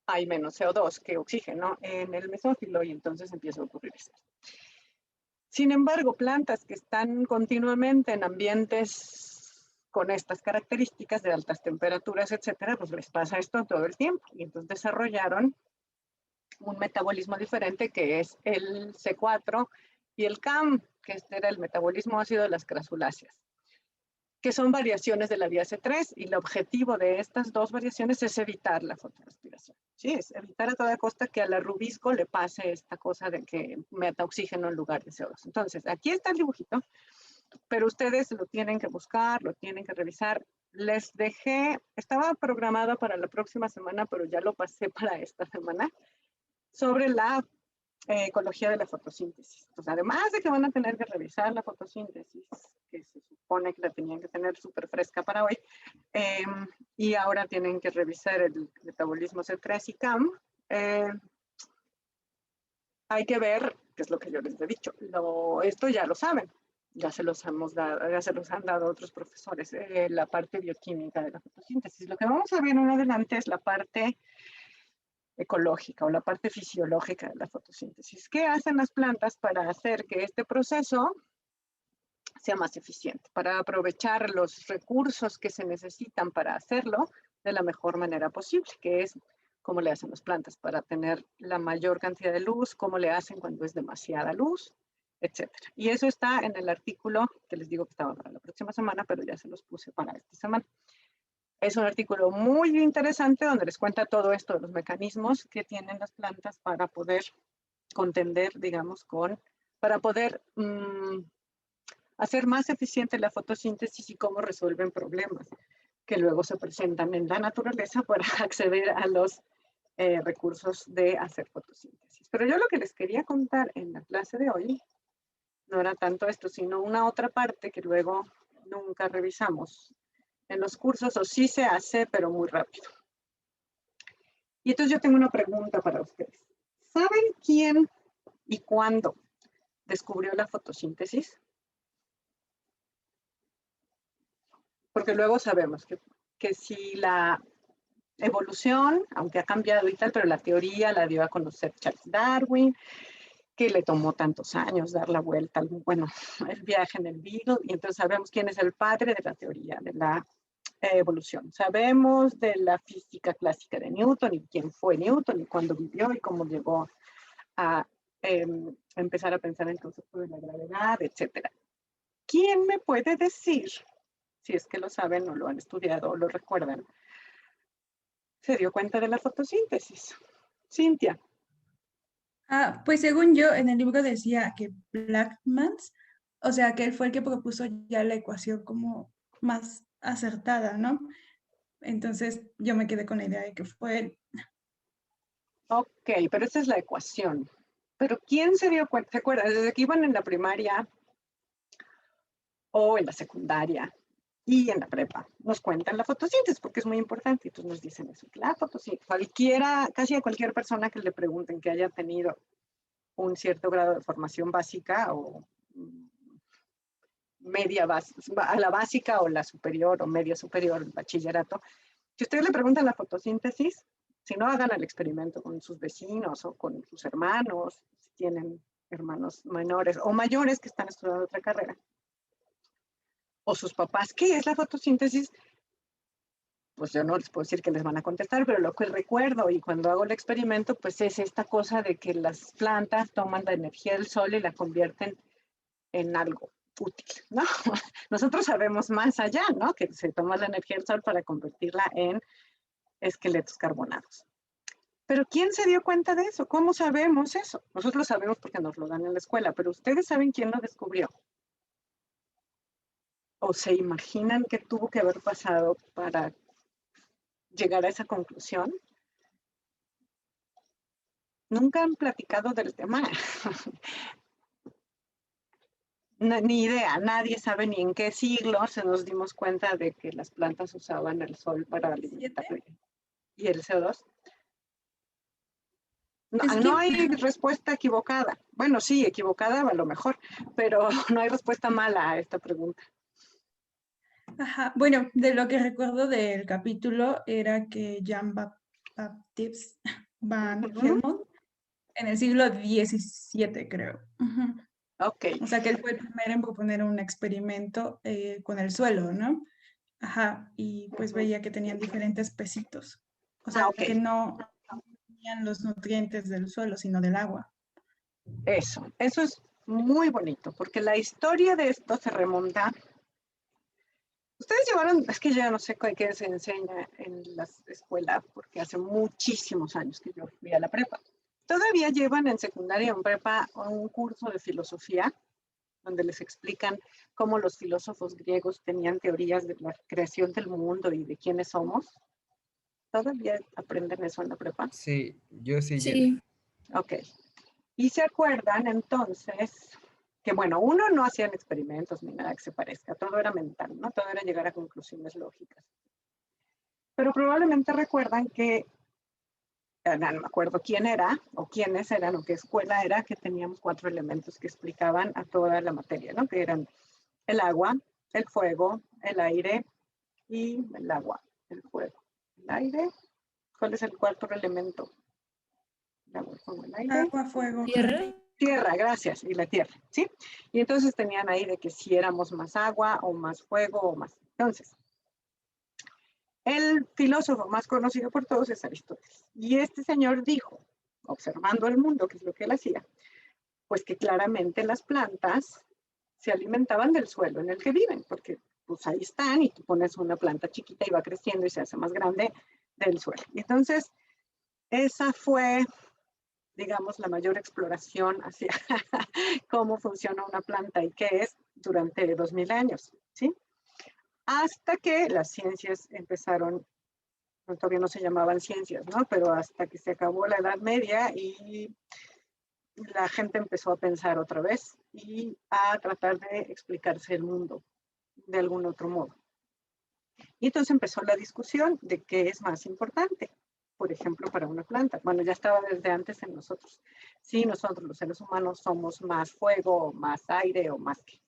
hay menos CO2 que oxígeno en el mesófilo y entonces empieza a ocurrir esto. Sin embargo, plantas que están continuamente en ambientes con estas características de altas temperaturas, etcétera, pues les pasa esto todo el tiempo. Y entonces desarrollaron un metabolismo diferente que es el C4 y el CAM, que este era el metabolismo ácido de las crasuláceas, que son variaciones de la vía C3 y el objetivo de estas dos variaciones es evitar la fotorrespiración. Sí, es evitar a toda costa que a la rubisco le pase esta cosa de que meta oxígeno en lugar de CO2. Entonces, aquí está el dibujito, pero ustedes lo tienen que buscar, lo tienen que revisar. Les dejé, estaba programada para la próxima semana, pero ya lo pasé para esta semana, sobre la ecología de la fotosíntesis. Entonces, además de que van a tener que revisar la fotosíntesis, que se supone que la tenían que tener súper fresca para hoy, y ahora tienen que revisar el metabolismo C3 y CAM, hay que ver, que es lo que yo les he dicho, esto ya lo saben, ya se los han dado otros profesores, la parte bioquímica de la fotosíntesis. Lo que vamos a ver en adelante es la parte ecológica o la parte fisiológica de la fotosíntesis. ¿Qué hacen las plantas para hacer que este proceso sea más eficiente, para aprovechar los recursos que se necesitan para hacerlo de la mejor manera posible, que es cómo le hacen las plantas para tener la mayor cantidad de luz, cómo le hacen cuando es demasiada luz, etcétera? Y eso está en el artículo que les digo que estaba para la próxima semana, pero ya se los puse para esta semana. Es un artículo muy interesante donde les cuenta todo esto de los mecanismos que tienen las plantas para poder contender, digamos, para poder hacer más eficiente la fotosíntesis y cómo resuelven problemas que luego se presentan en la naturaleza para acceder a los recursos de hacer fotosíntesis. Pero yo lo que les quería contar en la clase de hoy no era tanto esto, sino una otra parte que luego nunca revisamos en los cursos, o sí se hace, pero muy rápido. Y entonces yo tengo una pregunta para ustedes. ¿Saben quién y cuándo descubrió la fotosíntesis? Porque luego sabemos que si la evolución, aunque ha cambiado y tal, pero la teoría la dio a conocer Charles Darwin, que le tomó tantos años dar la vuelta, bueno, el viaje en el Beagle, y entonces sabemos quién es el padre de la teoría de la evolución. Sabemos de la física clásica de Newton y quién fue Newton y cuándo vivió y cómo llegó a empezar a pensar en el concepto de la gravedad, etc. ¿Quién me puede decir, si es que lo saben o lo han estudiado o lo recuerdan, se dio cuenta de la fotosíntesis? Cintia. Pues según yo, en el libro decía que Blackmans, o sea, que él fue el que propuso ya la ecuación como más acertada, ¿no? Entonces yo me quedé con la idea de que fue él. Ok, pero esa es la ecuación. Pero ¿quién se dio cuenta? ¿Se acuerdan? Desde que iban en la primaria o en la secundaria y en la prepa, nos cuentan la fotosíntesis porque es muy importante. Entonces nos dicen eso, la fotosíntesis. Casi a cualquier persona que le pregunten que haya tenido un cierto grado de formación básica o media básica, a la básica o la superior o media superior, el bachillerato, si ustedes le preguntan la fotosíntesis, si no, hagan el experimento con sus vecinos o con sus hermanos, si tienen hermanos menores o mayores que están estudiando otra carrera, o sus papás. ¿Qué es la fotosíntesis? Pues yo no les puedo decir que les van a contestar, pero lo que recuerdo y cuando hago el experimento, pues es esta cosa de que las plantas toman la energía del sol y la convierten en algo útil, ¿no? Nosotros sabemos más allá, ¿no? Que se toma la energía del sol para convertirla en esqueletos carbonados. Pero ¿quién se dio cuenta de eso? ¿Cómo sabemos eso? Nosotros lo sabemos porque nos lo dan en la escuela, pero ¿ustedes saben quién lo descubrió? ¿O se imaginan qué tuvo que haber pasado para llegar a esa conclusión? Nunca han platicado del tema. Ni idea, nadie sabe ni en qué siglo se nos dimos cuenta de que las plantas usaban el sol para alimentar. ¿Y el CO2? No, no hay respuesta equivocada. Bueno, sí, equivocada a lo mejor, pero no hay respuesta mala a esta pregunta. Ajá. Bueno, de lo que recuerdo del capítulo era que Jean-Baptiste Van Helmont en el siglo XVII, creo. Ok. O sea, que él fue el primero en proponer un experimento con el suelo, ¿no? Ajá, y pues veía que tenían diferentes pesitos. O sea, Okay. que no tenían los nutrientes del suelo, sino del agua. Eso es muy bonito, porque la historia de esto se remonta. Ustedes llevaron, es que ya no sé qué se enseña en la escuela, porque hace muchísimos años que yo fui a la prepa. Todavía llevan en secundaria o en prepa un curso de filosofía, donde les explican cómo los filósofos griegos tenían teorías de la creación del mundo y de quiénes somos. ¿Todavía aprenden eso en la prepa? Sí, yo sí. Sí. Ok. Y se acuerdan entonces que, bueno, uno no hacían experimentos ni nada que se parezca, todo era mental, ¿no? Todo era llegar a conclusiones lógicas. Pero probablemente recuerdan que, no me acuerdo quién era, o quiénes eran, o qué escuela era, que teníamos 4 elementos que explicaban a toda la materia, ¿no? Que eran el agua, el fuego, el aire y el agua, el fuego, el aire. ¿Cuál es el 4º elemento? El agua, el fuego, el aire. Agua, fuego. Tierra. Tierra, gracias, y la tierra, ¿sí? Y entonces tenían ahí de que si éramos más agua o más fuego o más. Entonces, el filósofo más conocido por todos es Aristóteles. Y este señor dijo, observando el mundo, que es lo que él hacía, pues que claramente las plantas se alimentaban del suelo en el que viven, porque pues ahí están y tú pones una planta chiquita y va creciendo y se hace más grande del suelo. Y entonces, esa fue, digamos, la mayor exploración hacia cómo funciona una planta y qué es durante 2000 años, ¿sí? Hasta que las ciencias empezaron, todavía no se llamaban ciencias, ¿no? Pero hasta que se acabó la Edad Media y la gente empezó a pensar otra vez y a tratar de explicarse el mundo de algún otro modo. Y entonces empezó la discusión de qué es más importante, por ejemplo, para una planta. Bueno, ya estaba desde antes en nosotros. Sí, nosotros los seres humanos somos más fuego, más aire o más qué.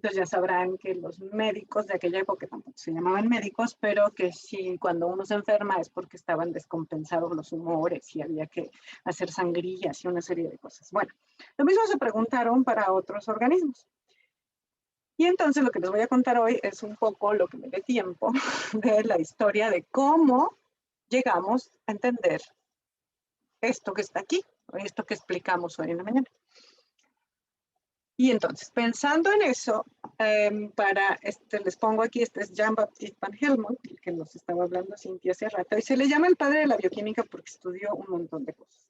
Entonces ya sabrán que los médicos de aquella época tampoco se llamaban médicos, pero que sí, cuando uno se enferma es porque estaban descompensados los humores y había que hacer sangrías y una serie de cosas. Bueno, lo mismo se preguntaron para otros organismos. Y entonces lo que les voy a contar hoy es un poco lo que me dé tiempo de la historia de cómo llegamos a entender esto que está aquí, esto que explicamos hoy en la mañana. Y entonces, pensando en eso, les pongo aquí, este es Jean-Baptiste van Helmont, el que nos estaba hablando Cintia hace rato, y se le llama el padre de la bioquímica porque estudió un montón de cosas.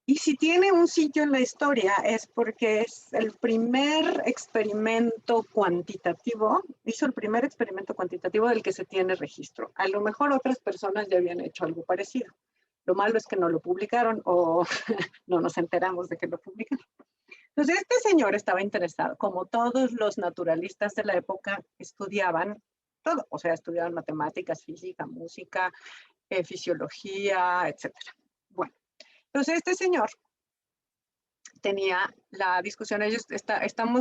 Y si tiene un sitio en la historia es porque es el primer experimento cuantitativo, hizo el primer experimento cuantitativo del que se tiene registro. A lo mejor otras personas ya habían hecho algo parecido. Lo malo es que no lo publicaron o no nos enteramos de que lo publicaron. Entonces, este señor estaba interesado, como todos los naturalistas de la época, estudiaban todo, o sea, estudiaban matemáticas, física, música, fisiología, etc. Bueno, entonces este señor tenía la discusión, ellos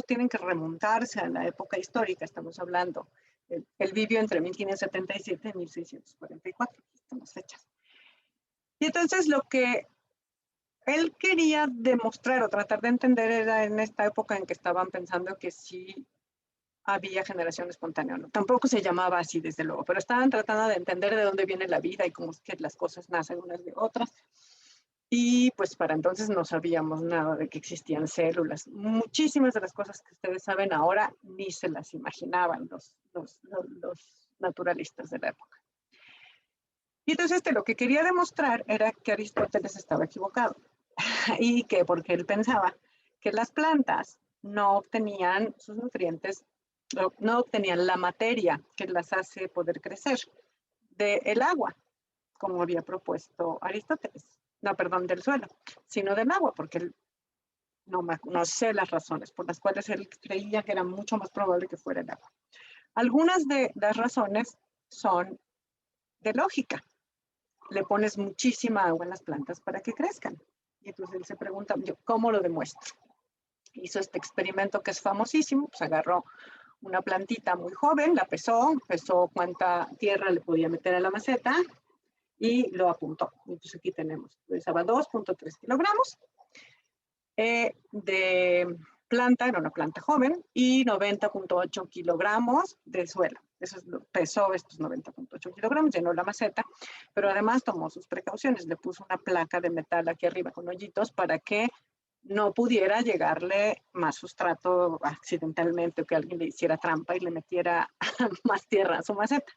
tienen que remontarse a la época histórica, estamos hablando, él vivió entre 1577 y 1644, están las fechas. Y entonces lo que él quería demostrar o tratar de entender era en esta época en que estaban pensando que sí había generación espontánea. No, tampoco se llamaba así, desde luego, pero estaban tratando de entender de dónde viene la vida y cómo es que las cosas nacen unas de otras. Y pues para entonces no sabíamos nada de que existían células. Muchísimas de las cosas que ustedes saben ahora ni se las imaginaban los naturalistas de la época. Y entonces lo que quería demostrar era que Aristóteles estaba equivocado. Y que porque él pensaba que las plantas no obtenían sus nutrientes, no obtenían la materia que las hace poder crecer del agua, como había propuesto Aristóteles. No, perdón, del suelo, sino del agua, porque él, no sé las razones por las cuales él creía que era mucho más probable que fuera el agua. Algunas de las razones son de lógica. Le pones muchísima agua en las plantas para que crezcan. Y entonces él se pregunta, ¿cómo lo demuestro? Hizo este experimento que es famosísimo, pues agarró una plantita muy joven, la pesó cuánta tierra le podía meter a la maceta y lo apuntó. Entonces aquí tenemos, pesaba 2.3 kilogramos de planta, era una planta joven, y 90.8 kilogramos de suelo. Eso pesó estos 90.8 kilogramos, llenó la maceta, pero además tomó sus precauciones. Le puso una placa de metal aquí arriba con hoyitos para que no pudiera llegarle más sustrato accidentalmente o que alguien le hiciera trampa y le metiera más tierra a su maceta.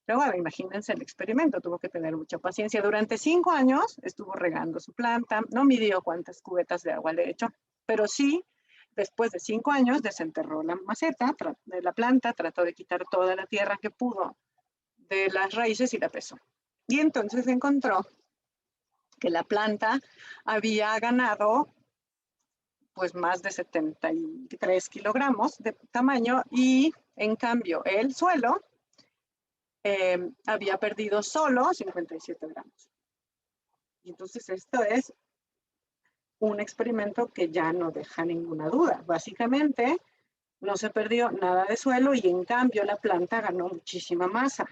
Pero bueno, imagínense el experimento, tuvo que tener mucha paciencia. Durante 5 años estuvo regando su planta, no midió cuántas cubetas de agua le echó, pero sí, después de 5 años desenterró la maceta de la planta, trató de quitar toda la tierra que pudo de las raíces y la pesó. Y entonces encontró que la planta había ganado pues más de 73 kilogramos de tamaño y en cambio el suelo había perdido solo 57 gramos. Y entonces esto es un experimento que ya no deja ninguna duda. Básicamente no se perdió nada de suelo y en cambio la planta ganó muchísima masa.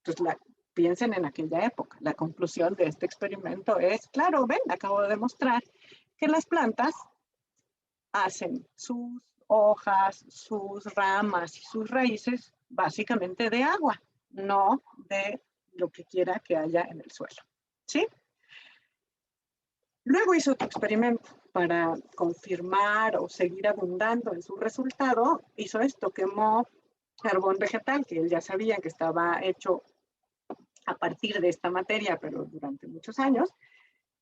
Entonces piensen en aquella época. La conclusión de este experimento es, claro, ven, acabo de demostrar que las plantas hacen sus hojas, sus ramas y sus raíces básicamente de agua, no de lo que quiera que haya en el suelo. ¿Sí? Luego hizo otro experimento para confirmar o seguir abundando en su resultado. Hizo esto, quemó carbón vegetal, que él ya sabía que estaba hecho a partir de esta materia, pero durante muchos años,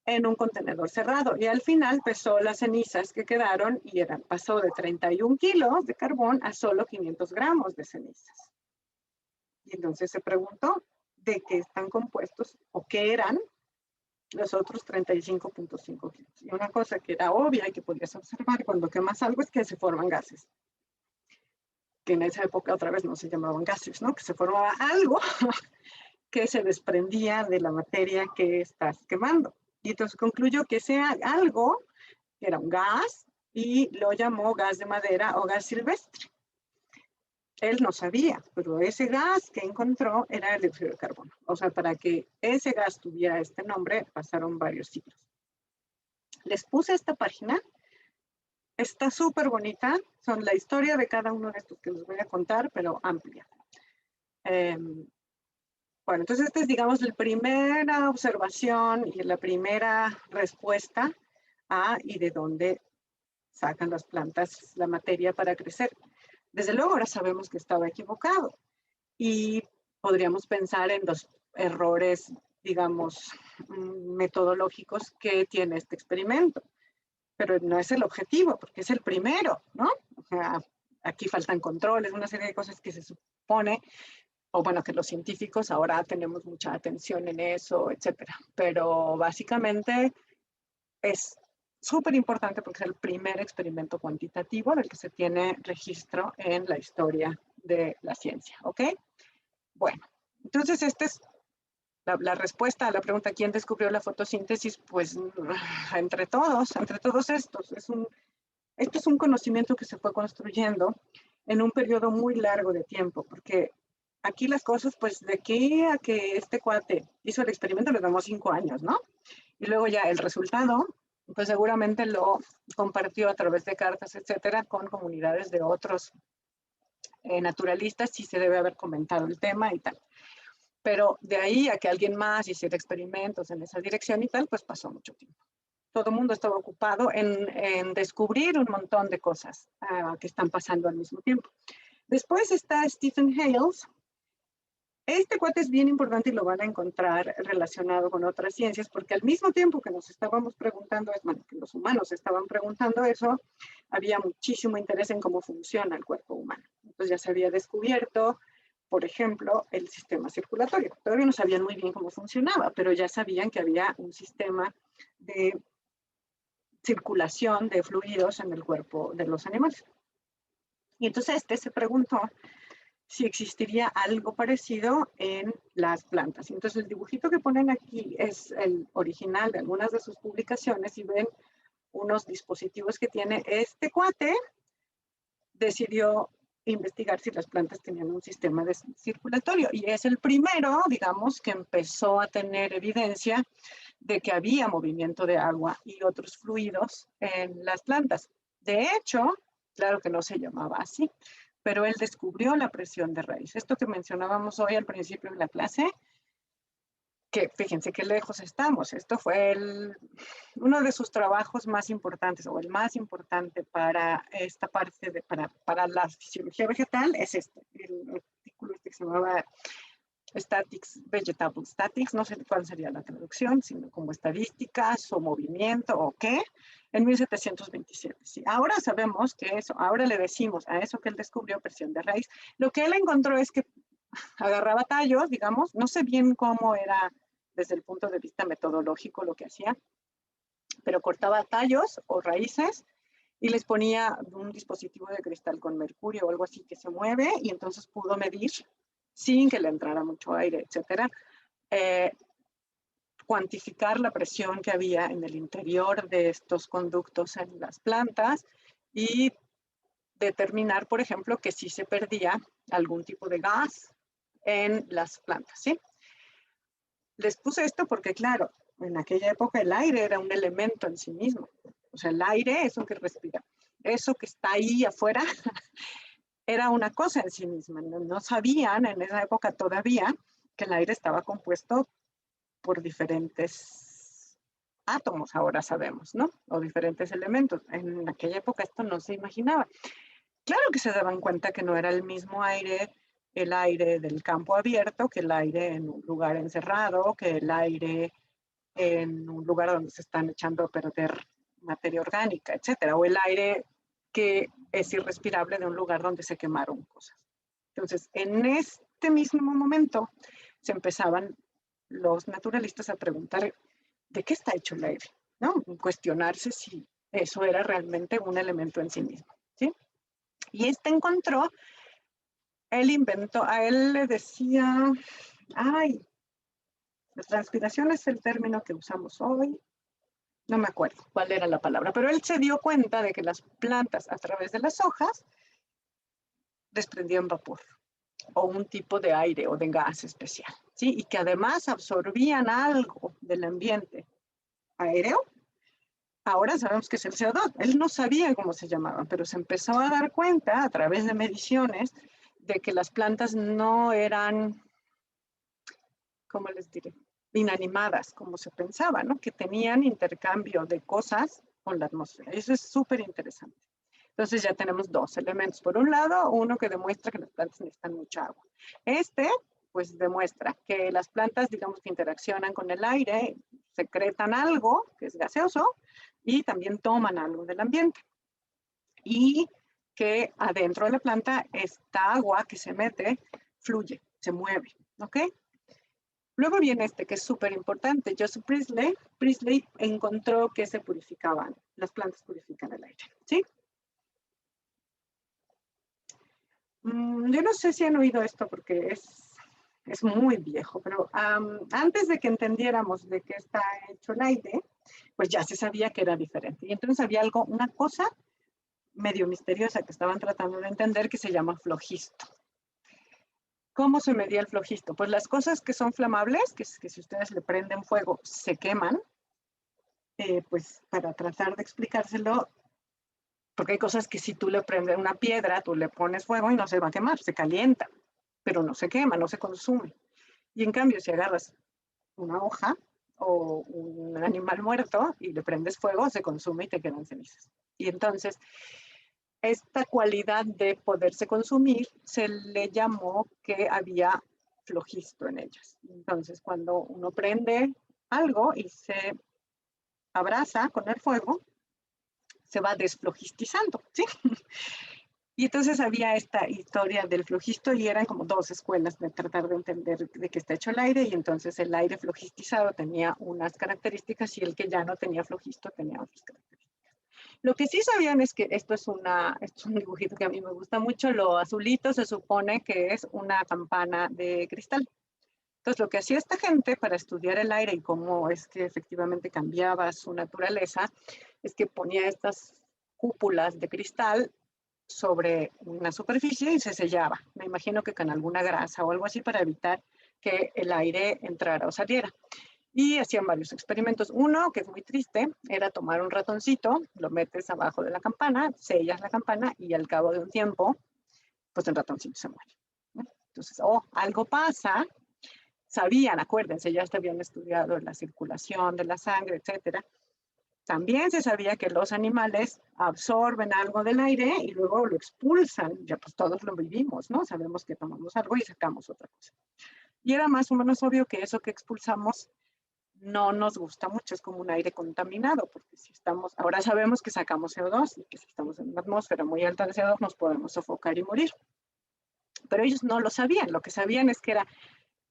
en un contenedor cerrado. Y al final pesó las cenizas que quedaron y pasó de 31 kilos de carbón a solo 500 gramos de cenizas. Y entonces se preguntó de qué están compuestos o qué eran los otros 35.5 kilos. Y una cosa que era obvia y que podías observar cuando quemas algo es que se forman gases. Que en esa época otra vez no se llamaban gases, ¿no? Que se formaba algo que se desprendía de la materia que estás quemando. Y entonces concluyó que sea algo, era un gas, y lo llamó gas de madera o gas silvestre. Él no sabía, pero ese gas que encontró era el dióxido de carbono. O sea, para que ese gas tuviera este nombre, pasaron varios siglos. Les puse esta página. Está súper bonita. Son la historia de cada uno de estos que les voy a contar, pero amplia. Bueno, entonces esta es, digamos, la primera observación y la primera respuesta a y de dónde sacan las plantas la materia para crecer. Desde luego ahora sabemos que estaba equivocado y podríamos pensar en los errores, digamos, metodológicos que tiene este experimento. Pero no es el objetivo, porque es el primero, ¿no? O sea, aquí faltan controles, una serie de cosas que se supone, o bueno, que los científicos ahora tenemos mucha atención en eso, etcétera. Pero básicamente es súper importante porque es el primer experimento cuantitativo del que se tiene registro en la historia de la ciencia, ¿ok? Bueno, entonces esta es la respuesta a la pregunta ¿quién descubrió la fotosíntesis? Pues entre todos estos. Esto es un conocimiento que se fue construyendo en un periodo muy largo de tiempo, porque aquí las cosas, pues de aquí a que este cuate hizo el experimento le tomó 5 años, ¿no? Y luego ya el resultado, pues seguramente lo compartió a través de cartas, etcétera, con comunidades de otros naturalistas, sí se debe haber comentado el tema y tal. Pero de ahí a que alguien más hiciera experimentos en esa dirección y tal, pues pasó mucho tiempo. Todo el mundo estaba ocupado en descubrir un montón de cosas que están pasando al mismo tiempo. Después está Stephen Hales. Este cuate es bien importante y lo van a encontrar relacionado con otras ciencias, porque al mismo tiempo que nos estábamos preguntando, bueno, que los humanos estaban preguntando eso, había muchísimo interés en cómo funciona el cuerpo humano. Entonces ya se había descubierto, por ejemplo, el sistema circulatorio. Todavía no sabían muy bien cómo funcionaba, pero ya sabían que había un sistema de circulación de fluidos en el cuerpo de los animales. Y entonces este se preguntó si existiría algo parecido en las plantas. Entonces el dibujito que ponen aquí es el original de algunas de sus publicaciones y ven unos dispositivos que tiene este cuate. Decidió investigar si las plantas tenían un sistema circulatorio y es el primero, digamos, que empezó a tener evidencia de que había movimiento de agua y otros fluidos en las plantas. De hecho, claro que no se llamaba así, pero él descubrió la presión de raíz. Esto que mencionábamos hoy al principio de la clase, que fíjense qué lejos estamos. Esto fue uno de sus trabajos más importantes, o el más importante para esta parte, para la fisiología vegetal, es este, el artículo que se llamaba Statics, Vegetable Statics, no sé cuál sería la traducción, sino como estadísticas o movimiento o qué, en 1727. Sí, ahora sabemos que eso, ahora le decimos a eso que él descubrió presión de raíz. Lo que él encontró es que agarraba tallos, digamos, no sé bien cómo era desde el punto de vista metodológico lo que hacía, pero cortaba tallos o raíces y les ponía un dispositivo de cristal con mercurio o algo así que se mueve y entonces pudo medir sin que le entrara mucho aire, etcétera, cuantificar la presión que había en el interior de estos conductos en las plantas y determinar, por ejemplo, que si se perdía algún tipo de gas en las plantas, ¿sí? Les puse esto porque, claro, en aquella época el aire era un elemento en sí mismo. O sea, el aire, eso que respira, eso que está ahí afuera, era una cosa en sí misma. No sabían en esa época todavía que el aire estaba compuesto por diferentes átomos, ahora sabemos, ¿no? O diferentes elementos. En aquella época esto no se imaginaba. Claro que se daban cuenta que no era el mismo aire, el aire del campo abierto, que el aire en un lugar encerrado, que el aire en un lugar donde se están echando a perder materia orgánica, etcétera, o el aire que es irrespirable de un lugar donde se quemaron cosas. Entonces, en este mismo momento se empezaban los naturalistas a preguntar de qué está hecho el aire, ¿no? Cuestionarse si eso era realmente un elemento en sí mismo, ¿sí? Y encontró, él inventó, a él le decía, ay, la transpiración es el término que usamos hoy, no me acuerdo cuál era la palabra, pero él se dio cuenta de que las plantas a través de las hojas desprendían vapor o un tipo de aire o de gas especial, ¿sí? Y que además absorbían algo del ambiente aéreo. Ahora sabemos que es el CO2. Él no sabía cómo se llamaban, pero se empezó a dar cuenta a través de mediciones de que las plantas no eran, ¿cómo les diré?, inanimadas, como se pensaba, ¿no? Que tenían intercambio de cosas con la atmósfera. Eso es súper interesante. Entonces ya tenemos dos elementos. Por un lado, uno que demuestra que las plantas necesitan mucha agua. Pues demuestra que las plantas, digamos, que interaccionan con el aire, secretan algo que es gaseoso y también toman algo del ambiente. Y que adentro de la planta esta agua que se mete fluye, se mueve, ¿ok? Luego viene que es súper importante. Joseph Priestley encontró que se purificaban, las plantas purifican el aire, ¿sí? Yo no sé si han oído esto porque es muy viejo, pero antes de que entendiéramos de qué está hecho el aire, pues ya se sabía que era diferente. Y entonces había una cosa medio misteriosa que estaban tratando de entender que se llama flogisto. ¿Cómo se medía el flogisto? Pues las cosas que son flamables, que si ustedes le prenden fuego, se queman, pues para tratar de explicárselo, porque hay cosas que si tú le prendes una piedra, tú le pones fuego y no se va a quemar, se calienta, pero no se quema, no se consume. Y en cambio, si agarras una hoja o un animal muerto y le prendes fuego, se consume y te quedan cenizas. Y entonces, esta cualidad de poderse consumir se le llamó que había flogisto en ellas. Entonces, cuando uno prende algo y se abraza con el fuego, se va desflogistizando, ¿sí? Y entonces había esta historia del flogisto y eran como dos escuelas de tratar de entender de qué está hecho el aire, y entonces el aire flogistizado tenía unas características y el que ya no tenía flogisto tenía otras características. Lo que sí sabían es que esto es un dibujito que a mí me gusta mucho. Lo azulito se supone que es una campana de cristal. Entonces, lo que hacía esta gente para estudiar el aire y cómo es que efectivamente cambiaba su naturaleza, es que ponía estas cúpulas de cristal sobre una superficie y se sellaba. Me imagino que con alguna grasa o algo así para evitar que el aire entrara o saliera. Y hacían varios experimentos. Uno, que es muy triste, era tomar un ratoncito, lo metes abajo de la campana, sellas la campana y al cabo de un tiempo, pues el ratoncito se muere, ¿no? Entonces, algo pasa. Sabían, acuérdense, ya habían estudiado la circulación de la sangre, etcétera. También se sabía que los animales absorben algo del aire y luego lo expulsan. Ya pues todos lo vivimos, ¿no? Sabemos que tomamos algo y sacamos otra cosa. Y era más o menos obvio que eso que expulsamos no nos gusta mucho, es como un aire contaminado, porque si estamos, ahora sabemos que sacamos CO2 y que si estamos en una atmósfera muy alta de CO2 nos podemos sofocar y morir. Pero ellos no lo sabían, lo que sabían es que era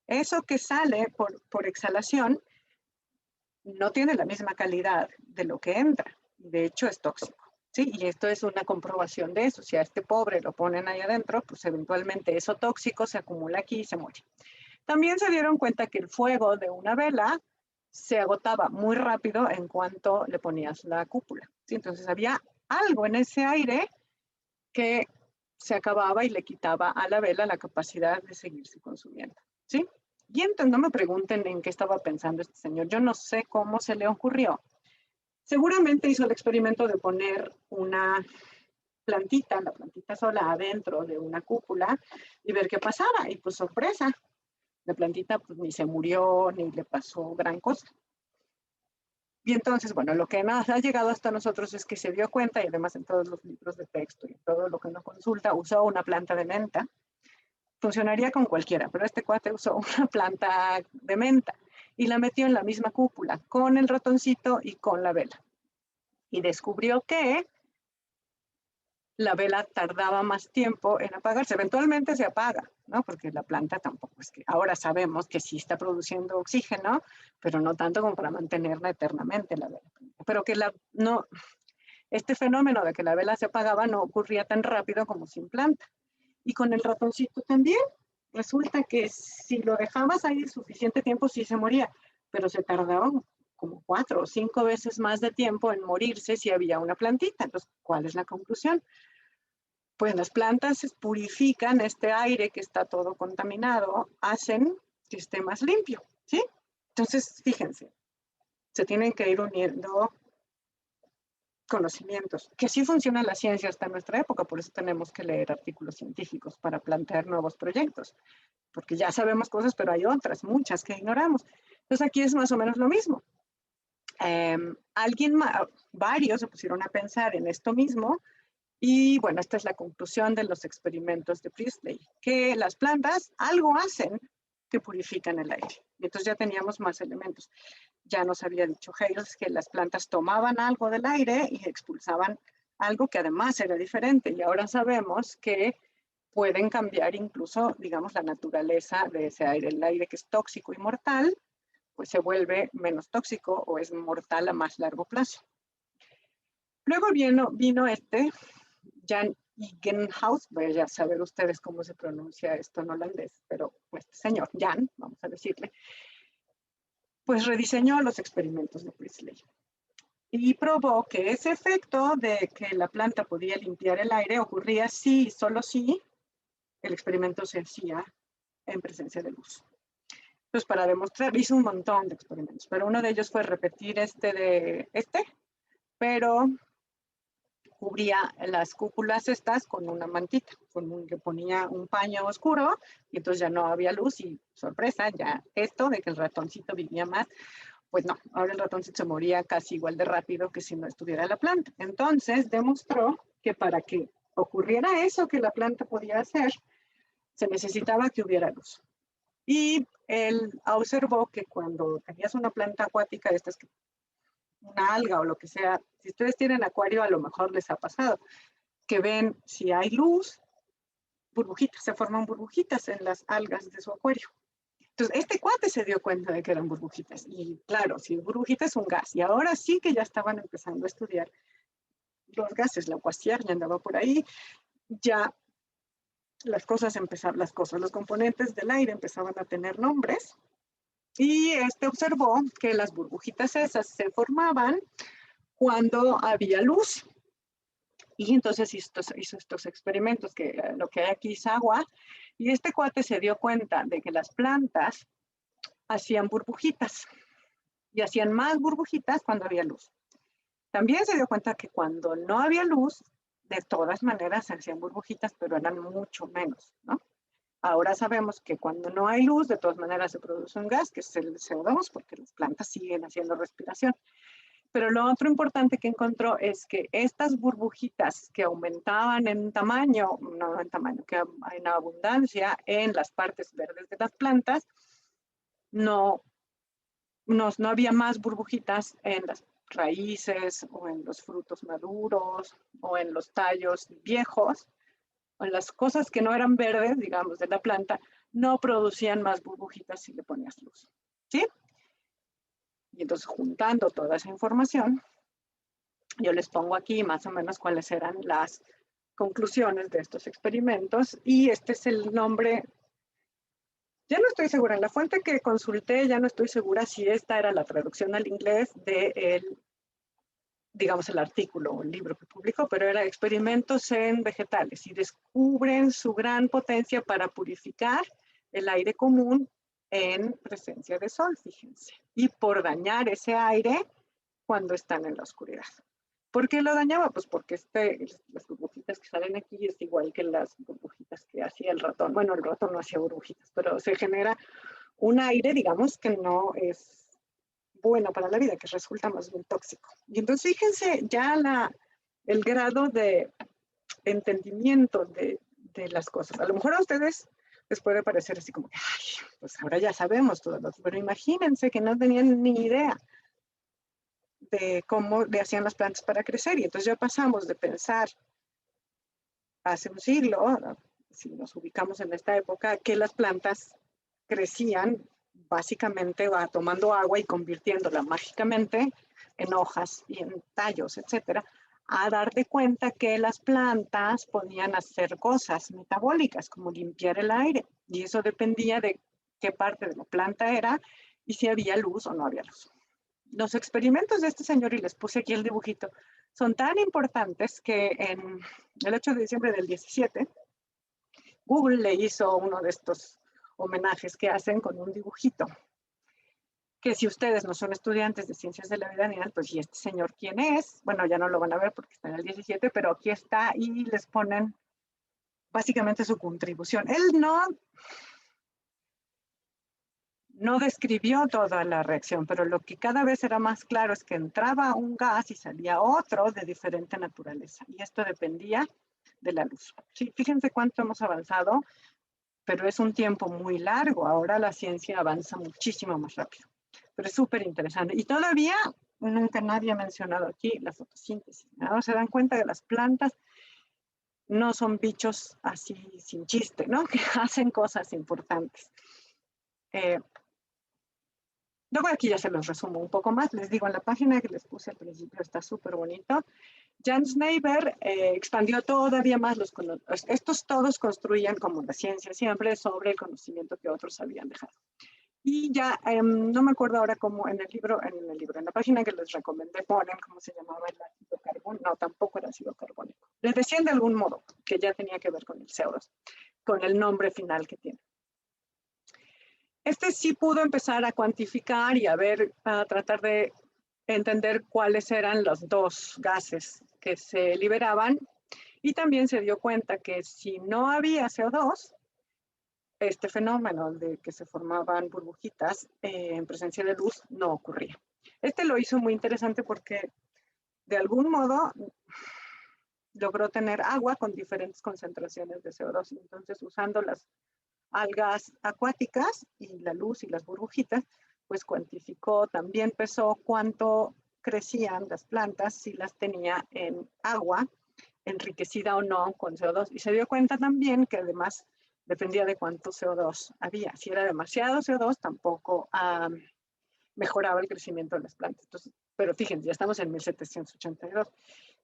eso que sale por exhalación no tiene la misma calidad de lo que entra, de hecho es tóxico, ¿sí? Y esto es una comprobación de eso. Si a este pobre lo ponen ahí adentro, pues eventualmente eso tóxico se acumula aquí y se muere. También se dieron cuenta que el fuego de una vela se agotaba muy rápido en cuanto le ponías la cúpula, ¿sí? Entonces había algo en ese aire que se acababa y le quitaba a la vela la capacidad de seguirse consumiendo, ¿sí? Y entonces no me pregunten en qué estaba pensando este señor. Yo no sé cómo se le ocurrió. Seguramente hizo el experimento de poner una plantita, la plantita sola adentro de una cúpula y ver qué pasaba. Y pues sorpresa, la plantita pues ni se murió ni le pasó gran cosa. Y entonces, bueno, lo que más ha llegado hasta nosotros es que se dio cuenta, y además en todos los libros de texto y todo lo que uno consulta, usó una planta de menta. Funcionaría con cualquiera, pero este cuate usó una planta de menta y la metió en la misma cúpula con el ratoncito y con la vela. Y descubrió que la vela tardaba más tiempo en apagarse. Eventualmente se apaga, ¿no? Porque la planta tampoco es que... Ahora sabemos que sí está produciendo oxígeno, pero no tanto como para mantenerla eternamente la vela. Pero que este fenómeno de que la vela se apagaba no ocurría tan rápido como sin planta. Y con el ratoncito también. Resulta que si lo dejabas ahí suficiente tiempo, sí se moría, pero se tardaba como 4 o 5 veces más de tiempo en morirse si había una plantita. Entonces, ¿cuál es la conclusión? Pues las plantas purifican este aire que está todo contaminado, hacen que esté más limpio, ¿sí? Entonces, fíjense, se tienen que ir uniendo conocimientos, que así funciona la ciencia hasta nuestra época, por eso tenemos que leer artículos científicos para plantear nuevos proyectos, porque ya sabemos cosas, pero hay otras, muchas que ignoramos. Entonces aquí es más o menos lo mismo. Varios se pusieron a pensar en esto mismo y bueno, esta es la conclusión de los experimentos de Priestley, que las plantas algo hacen que purifican el aire. Y entonces ya teníamos más elementos. Ya nos había dicho Hales que las plantas tomaban algo del aire y expulsaban algo que además era diferente. Y ahora sabemos que pueden cambiar incluso, digamos, la naturaleza de ese aire. El aire que es tóxico y mortal, pues se vuelve menos tóxico o es mortal a más largo plazo. Luego vino Jan Egenhaus, voy a saber ustedes cómo se pronuncia esto en holandés, pero este señor, Jan, vamos a decirle, pues rediseñó los experimentos de Priestley y probó que ese efecto de que la planta podía limpiar el aire ocurría si, solo si, el experimento se hacía en presencia de luz. Entonces, para demostrar, hizo un montón de experimentos, pero uno de ellos fue repetir pero cubría las cúpulas estas con una mantita, le ponía un paño oscuro y entonces ya no había luz y sorpresa, ya esto de que el ratoncito vivía más, pues no, ahora el ratoncito se moría casi igual de rápido que si no estuviera la planta. Entonces demostró que para que ocurriera eso que la planta podía hacer, se necesitaba que hubiera luz. Y él observó que cuando tenías una planta acuática, estas que una alga o lo que sea, si ustedes tienen acuario a lo mejor les ha pasado, que ven si hay luz, burbujitas, se forman burbujitas en las algas de su acuario. Entonces, este cuate se dio cuenta de que eran burbujitas. Y claro, si es burbujita es un gas. Y ahora sí que ya estaban empezando a estudiar los gases. Lavoisier ya andaba por ahí. Ya los componentes del aire empezaban a tener nombres. Y observó que las burbujitas esas se formaban cuando había luz. Y entonces hizo estos experimentos, que lo que hay aquí es agua, y este cuate se dio cuenta de que las plantas hacían burbujitas, y hacían más burbujitas cuando había luz. También se dio cuenta que cuando no había luz, de todas maneras se hacían burbujitas, pero eran mucho menos, ¿no? Ahora sabemos que cuando no hay luz, de todas maneras se produce un gas, que es el CO2, porque las plantas siguen haciendo respiración. Pero lo otro importante que encontró es que estas burbujitas que aumentaban en tamaño, no en tamaño, que en abundancia en las partes verdes de las plantas, no había más burbujitas en las raíces o en los frutos maduros o en los tallos viejos, o en las cosas que no eran verdes, digamos, de la planta, no producían más burbujitas si le ponías luz, ¿sí? Y entonces, juntando toda esa información, yo les pongo aquí más o menos cuáles eran las conclusiones de estos experimentos, y este es el nombre. Ya no estoy segura, en la fuente que consulté ya no estoy segura si esta era la traducción al inglés de digamos, el artículo o el libro que publicó, pero era experimentos en vegetales y descubren su gran potencia para purificar el aire común en presencia de sol, fíjense, y por dañar ese aire cuando están en la oscuridad. ¿Por qué lo dañaba? Pues porque las burbujitas que salen aquí es igual que las burbujitas que hacía el ratón. Bueno, el ratón no hacía burbujitas, pero se genera un aire, digamos, que no es bueno para la vida, que resulta más bien tóxico. Y entonces fíjense ya el grado de entendimiento de las cosas. A lo mejor a ustedes les puede parecer así como, ay, pues ahora ya sabemos todo lo, pero imagínense que no tenían ni idea de cómo le hacían las plantas para crecer. Y entonces ya pasamos de pensar hace un siglo, si nos ubicamos en esta época, que las plantas crecían básicamente tomando agua y convirtiéndola mágicamente en hojas y en tallos, etcétera, a dar de cuenta que las plantas podían hacer cosas metabólicas, como limpiar el aire, y eso dependía de qué parte de la planta era y si había luz o no había luz. los experimentos de este señor, y les puse aquí el dibujito, son tan importantes que en el 8 de diciembre del 17, Google le hizo uno de estos homenajes que hacen con un dibujito. Que si ustedes no son estudiantes de Ciencias de la Vida Animal, pues ¿y este señor quién es? Bueno, ya no lo van a ver porque está en el 17, pero aquí está y les ponen básicamente su contribución. Él no describió toda la reacción, pero lo que cada vez era más claro es que entraba un gas y salía otro de diferente naturaleza. Y esto dependía de la luz. Sí, fíjense cuánto hemos avanzado, pero es un tiempo muy largo. Ahora la ciencia avanza muchísimo más rápido. Pero es súper interesante. Y todavía nunca nadie ha mencionado aquí la fotosíntesis, ¿no? Se dan cuenta que las plantas no son bichos así sin chiste, ¿no? Que hacen cosas importantes. Luego aquí ya se los resumo un poco más. Les digo, en la página que les puse al principio está súper bonito. Jan Snyder expandió todavía más los conocimientos. Estos todos construían, como la ciencia siempre, sobre el conocimiento que otros habían dejado. Y ya, no me acuerdo ahora cómo en la página que les recomendé ponen cómo se llamaba el ácido carbónico. No, tampoco era ácido carbónico. Les decían de algún modo que ya tenía que ver con el CO2, con el nombre final que tiene. Este sí pudo empezar a cuantificar y a tratar de entender cuáles eran los dos gases que se liberaban, y también se dio cuenta que si no había CO2, este fenómeno de que se formaban burbujitas en presencia de luz no ocurría. Este lo hizo muy interesante porque de algún modo logró tener agua con diferentes concentraciones de CO2. Entonces, usando las algas acuáticas y la luz y las burbujitas, pues cuantificó, también pesó cuánto crecían las plantas si las tenía en agua, enriquecida o no con CO2. Y se dio cuenta también que además dependía de cuánto CO2 había. Si era demasiado CO2, tampoco mejoraba el crecimiento de las plantas. Entonces, pero fíjense, ya estamos en 1782,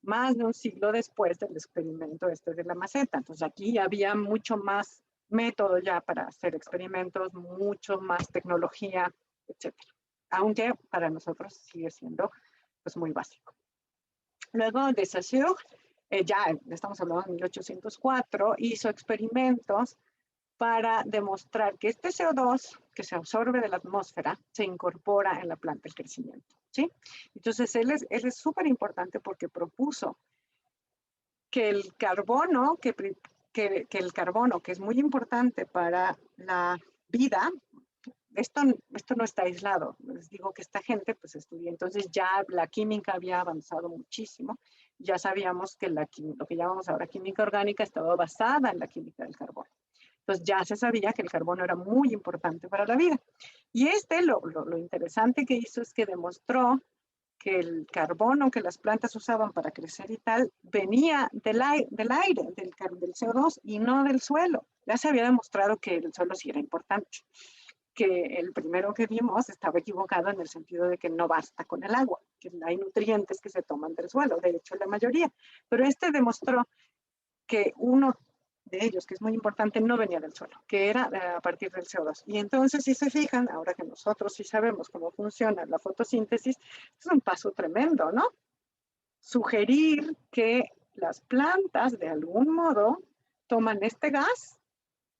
más de un siglo después del experimento de la maceta. Entonces aquí había mucho más método ya para hacer experimentos, mucho más tecnología, etc. Aunque para nosotros sigue siendo pues muy básico. Luego de Saussure, ya estamos hablando de 1804, hizo experimentos para demostrar que este CO2 que se absorbe de la atmósfera se incorpora en la planta del crecimiento, ¿sí? Entonces él es súper importante porque propuso que el carbono, que el carbono, que es muy importante para la vida, esto no está aislado. Les digo que esta gente pues estudia, entonces ya la química había avanzado muchísimo. Ya sabíamos que lo que llamamos ahora química orgánica estaba basada en la química del carbono. Entonces ya se sabía que el carbono era muy importante para la vida. Y lo interesante que hizo es que demostró que el carbono que las plantas usaban para crecer y tal, venía del aire, del CO2 y no del suelo. Ya se había demostrado que el suelo sí era importante, que el primero que vimos estaba equivocado en el sentido de que no basta con el agua, que hay nutrientes que se toman del suelo, de hecho la mayoría. Pero este demostró que uno de ellos, que es muy importante, no venía del suelo, que era a partir del CO2. Y entonces, si se fijan, ahora que nosotros sí sabemos cómo funciona la fotosíntesis, es un paso tremendo, ¿no? Sugerir que las plantas, de algún modo, toman este gas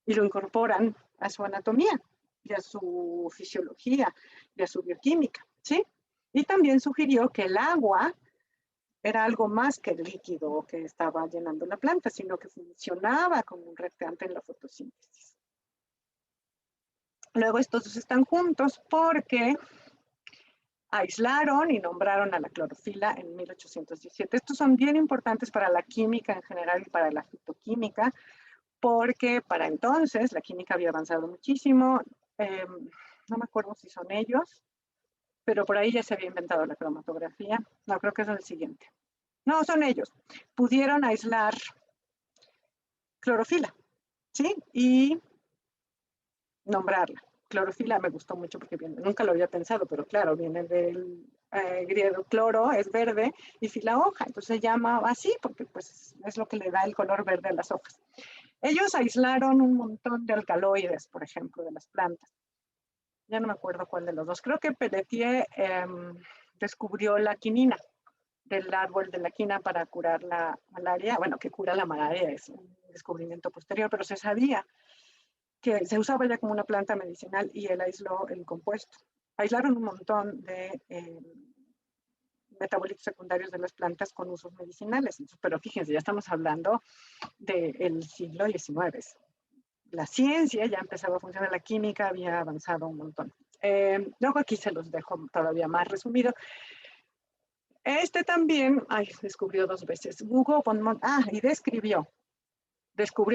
y lo incorporan a su anatomía y a su fisiología y a su bioquímica, ¿sí? Y también sugirió que el agua era algo más que el líquido que estaba llenando la planta, sino que funcionaba como un reactante en la fotosíntesis. Luego estos dos están juntos porque aislaron y nombraron a la clorofila en 1817. Estos son bien importantes para la química en general y para la fitoquímica, porque para entonces la química había avanzado muchísimo. No me acuerdo si son ellos, pero por ahí ya se había inventado la cromatografía. No, creo que es el siguiente. No, son ellos. Pudieron aislar clorofila, ¿sí? Y nombrarla. Clorofila me gustó mucho porque nunca lo había pensado, pero claro, viene del griego cloro, es verde, y fila hoja. Entonces se llama así porque pues, es lo que le da el color verde a las hojas. Ellos aislaron un montón de alcaloides, por ejemplo, de las plantas. ya no me acuerdo cuál de los dos. Creo que Pelletier descubrió la quinina del árbol de la quina para curar la malaria. Bueno, que cura la malaria es un descubrimiento posterior, pero se sabía que se usaba ya como una planta medicinal y él aisló el compuesto. Aislaron un montón de metabolitos secundarios de las plantas con usos medicinales. Pero fíjense, ya estamos hablando del siglo XIX. La ciencia ya empezaba a funcionar, la química había avanzado un montón. Luego aquí se los dejo todavía más resumido. Este también, descubrió 2 veces. Hugo von Mont, y descubrió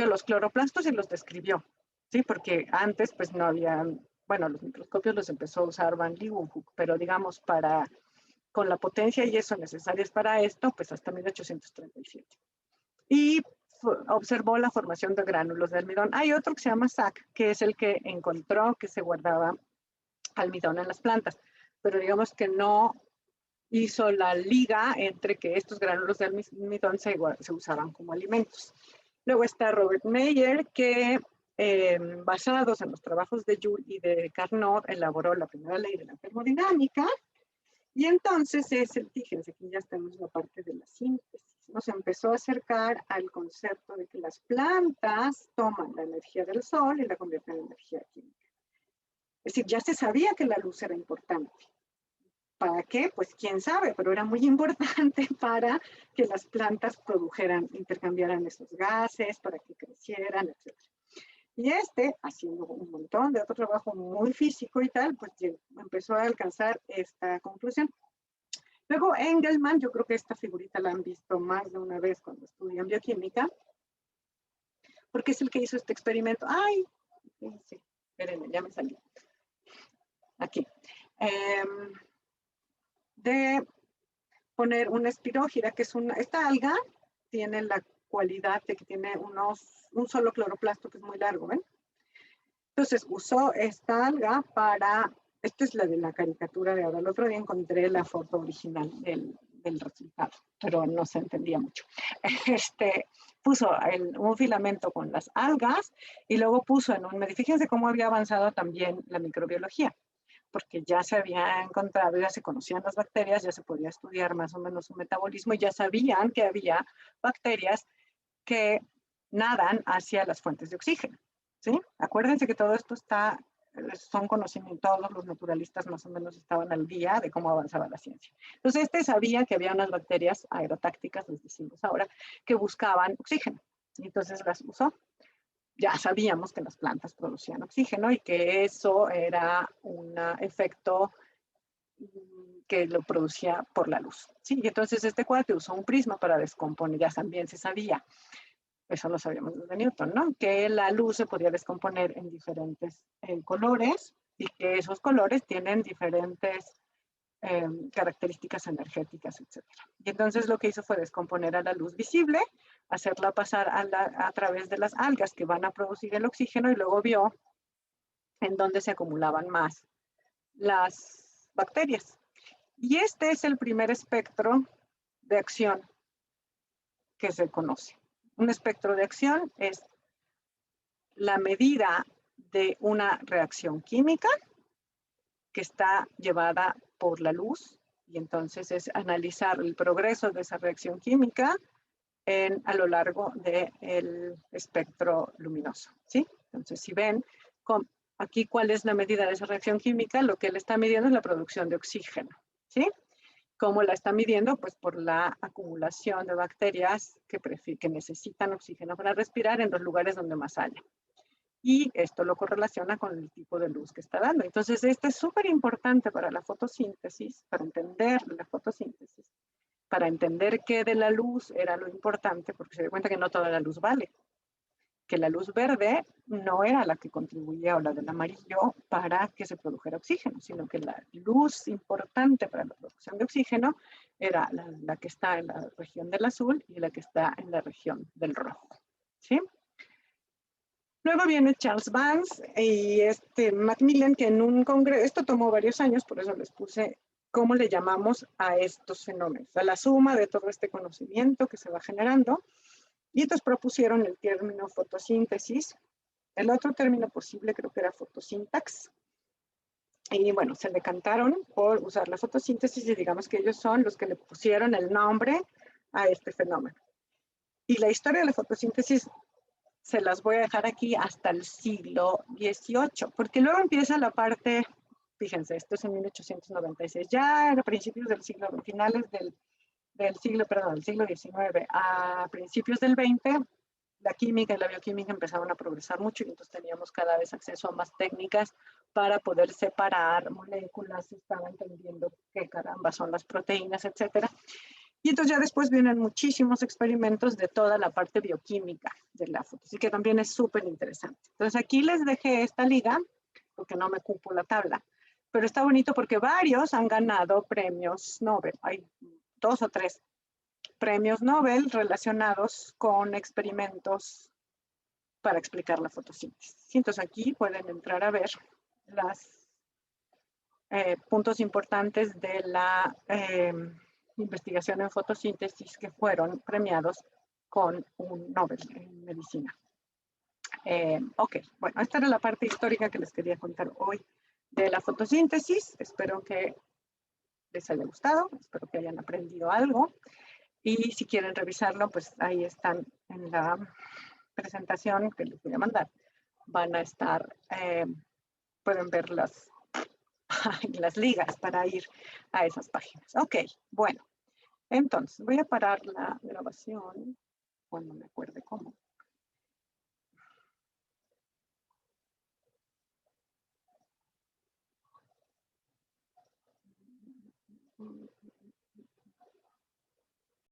los cloroplastos y los describió, ¿sí? Porque antes pues no había, bueno, los microscopios los empezó a usar Van Leeuwenhoek, pero digamos con la potencia y eso necesarias para esto, pues hasta 1837. Y observó la formación de gránulos de almidón. Hay otro que se llama Sack, que es el que encontró que se guardaba almidón en las plantas, pero digamos que no hizo la liga entre que estos gránulos de almidón se usaban como alimentos. Luego está Robert Mayer, que basados en los trabajos de Joule y de Carnot, elaboró la primera ley de la termodinámica. Y entonces fíjense que ya estamos en la parte de la síntesis. Nos empezó a acercar al concepto de que las plantas toman la energía del sol y la convierten en energía química. Es decir, ya se sabía que la luz era importante. ¿Para qué? Pues quién sabe, pero era muy importante para que las plantas intercambiaran esos gases, para que crecieran, etc. Y haciendo un montón de otro trabajo muy físico y tal, pues empezó a alcanzar esta conclusión. Luego Engelmann, yo creo que esta figurita la han visto más de una vez cuando estudian bioquímica, porque es el que hizo este experimento. Sí, espérenme, ya me salió. Aquí. De poner una espirógira, que es esta alga tiene la cualidad de que tiene un solo cloroplasto que es muy largo, ¿ven? Entonces usó esta alga esta es la de la caricatura de ahora. El otro día encontré la foto original del resultado, pero no se entendía mucho. Puso un filamento con las algas y luego puso fíjense cómo había avanzado también la microbiología, porque ya se había encontrado, ya se conocían las bacterias, ya se podía estudiar más o menos su metabolismo y ya sabían que había bacterias que nadan hacia las fuentes de oxígeno, ¿sí? Acuérdense que todo esto son conocimientos, todos los naturalistas más o menos estaban al día de cómo avanzaba la ciencia. Entonces, sabía que había unas bacterias aerotácticas, les decimos ahora, que buscaban oxígeno, y entonces las usó. Ya sabíamos que las plantas producían oxígeno y que eso era un efecto que lo producía por la luz, ¿sí? Y entonces este cuate usó un prisma para descomponer, ya también se sabía, eso lo sabíamos desde Newton, ¿no? Que la luz se podía descomponer en diferentes colores y que esos colores tienen diferentes características energéticas, etc. Y entonces lo que hizo fue descomponer a la luz visible, hacerla pasar a través de las algas que van a producir el oxígeno y luego vio en dónde se acumulaban más las bacterias. Y este es el primer espectro de acción que se conoce. Un espectro de acción es la medida de una reacción química que está llevada por la luz, y entonces es analizar el progreso de esa reacción química a lo largo del espectro luminoso, ¿sí? Entonces, si ven aquí cuál es la medida de esa reacción química, lo que él está midiendo es la producción de oxígeno, ¿sí? ¿Cómo la está midiendo? Pues por la acumulación de bacterias que necesitan oxígeno para respirar en los lugares donde más haya. Y esto lo correlaciona con el tipo de luz que está dando. Entonces, esto es súper importante para la fotosíntesis, para entender la fotosíntesis, para entender qué de la luz era lo importante, porque se dio cuenta que no toda la luz vale, que la luz verde no era la que contribuía o la del amarillo para que se produjera oxígeno, sino que la luz importante para la producción de oxígeno era la que está en la región del azul y la que está en la región del rojo, ¿sí? Luego viene Charles Vance y Macmillan, que en un congreso, esto tomó varios años, por eso les puse cómo le llamamos a estos fenómenos, a la suma de todo este conocimiento que se va generando. Y entonces propusieron el término fotosíntesis. El otro término posible creo que era fotosintax. Y bueno, se decantaron por usar la fotosíntesis y digamos que ellos son los que le pusieron el nombre a este fenómeno. Y la historia de la fotosíntesis se las voy a dejar aquí hasta el siglo XVIII, porque luego empieza la parte, fíjense, esto es en 1896, ya a principios del siglo, finales del siglo XIX, a principios del XX, la química y la bioquímica empezaron a progresar mucho y entonces teníamos cada vez acceso a más técnicas para poder separar moléculas, se estaba entendiendo qué caramba son las proteínas, etcétera. Y entonces ya después vienen muchísimos experimentos de toda la parte bioquímica de la fotosíntesis, que también es súper interesante. Entonces aquí les dejé esta liga, porque no me cupo la tabla, pero está bonito porque varios han ganado premios Nobel. Hay 2 o 3 premios Nobel relacionados con experimentos para explicar la fotosíntesis. Entonces aquí pueden entrar a ver los puntos importantes de la investigación en fotosíntesis que fueron premiados con un Nobel en medicina. Ok, bueno, esta era la parte histórica que les quería contar hoy de la fotosíntesis. Espero que les haya gustado, espero que hayan aprendido algo. Y si quieren revisarlo, pues ahí están en la presentación que les voy a mandar. Van a estar, pueden ver las ligas para ir a esas páginas. Ok, bueno, entonces voy a parar la grabación cuando me acuerde cómo.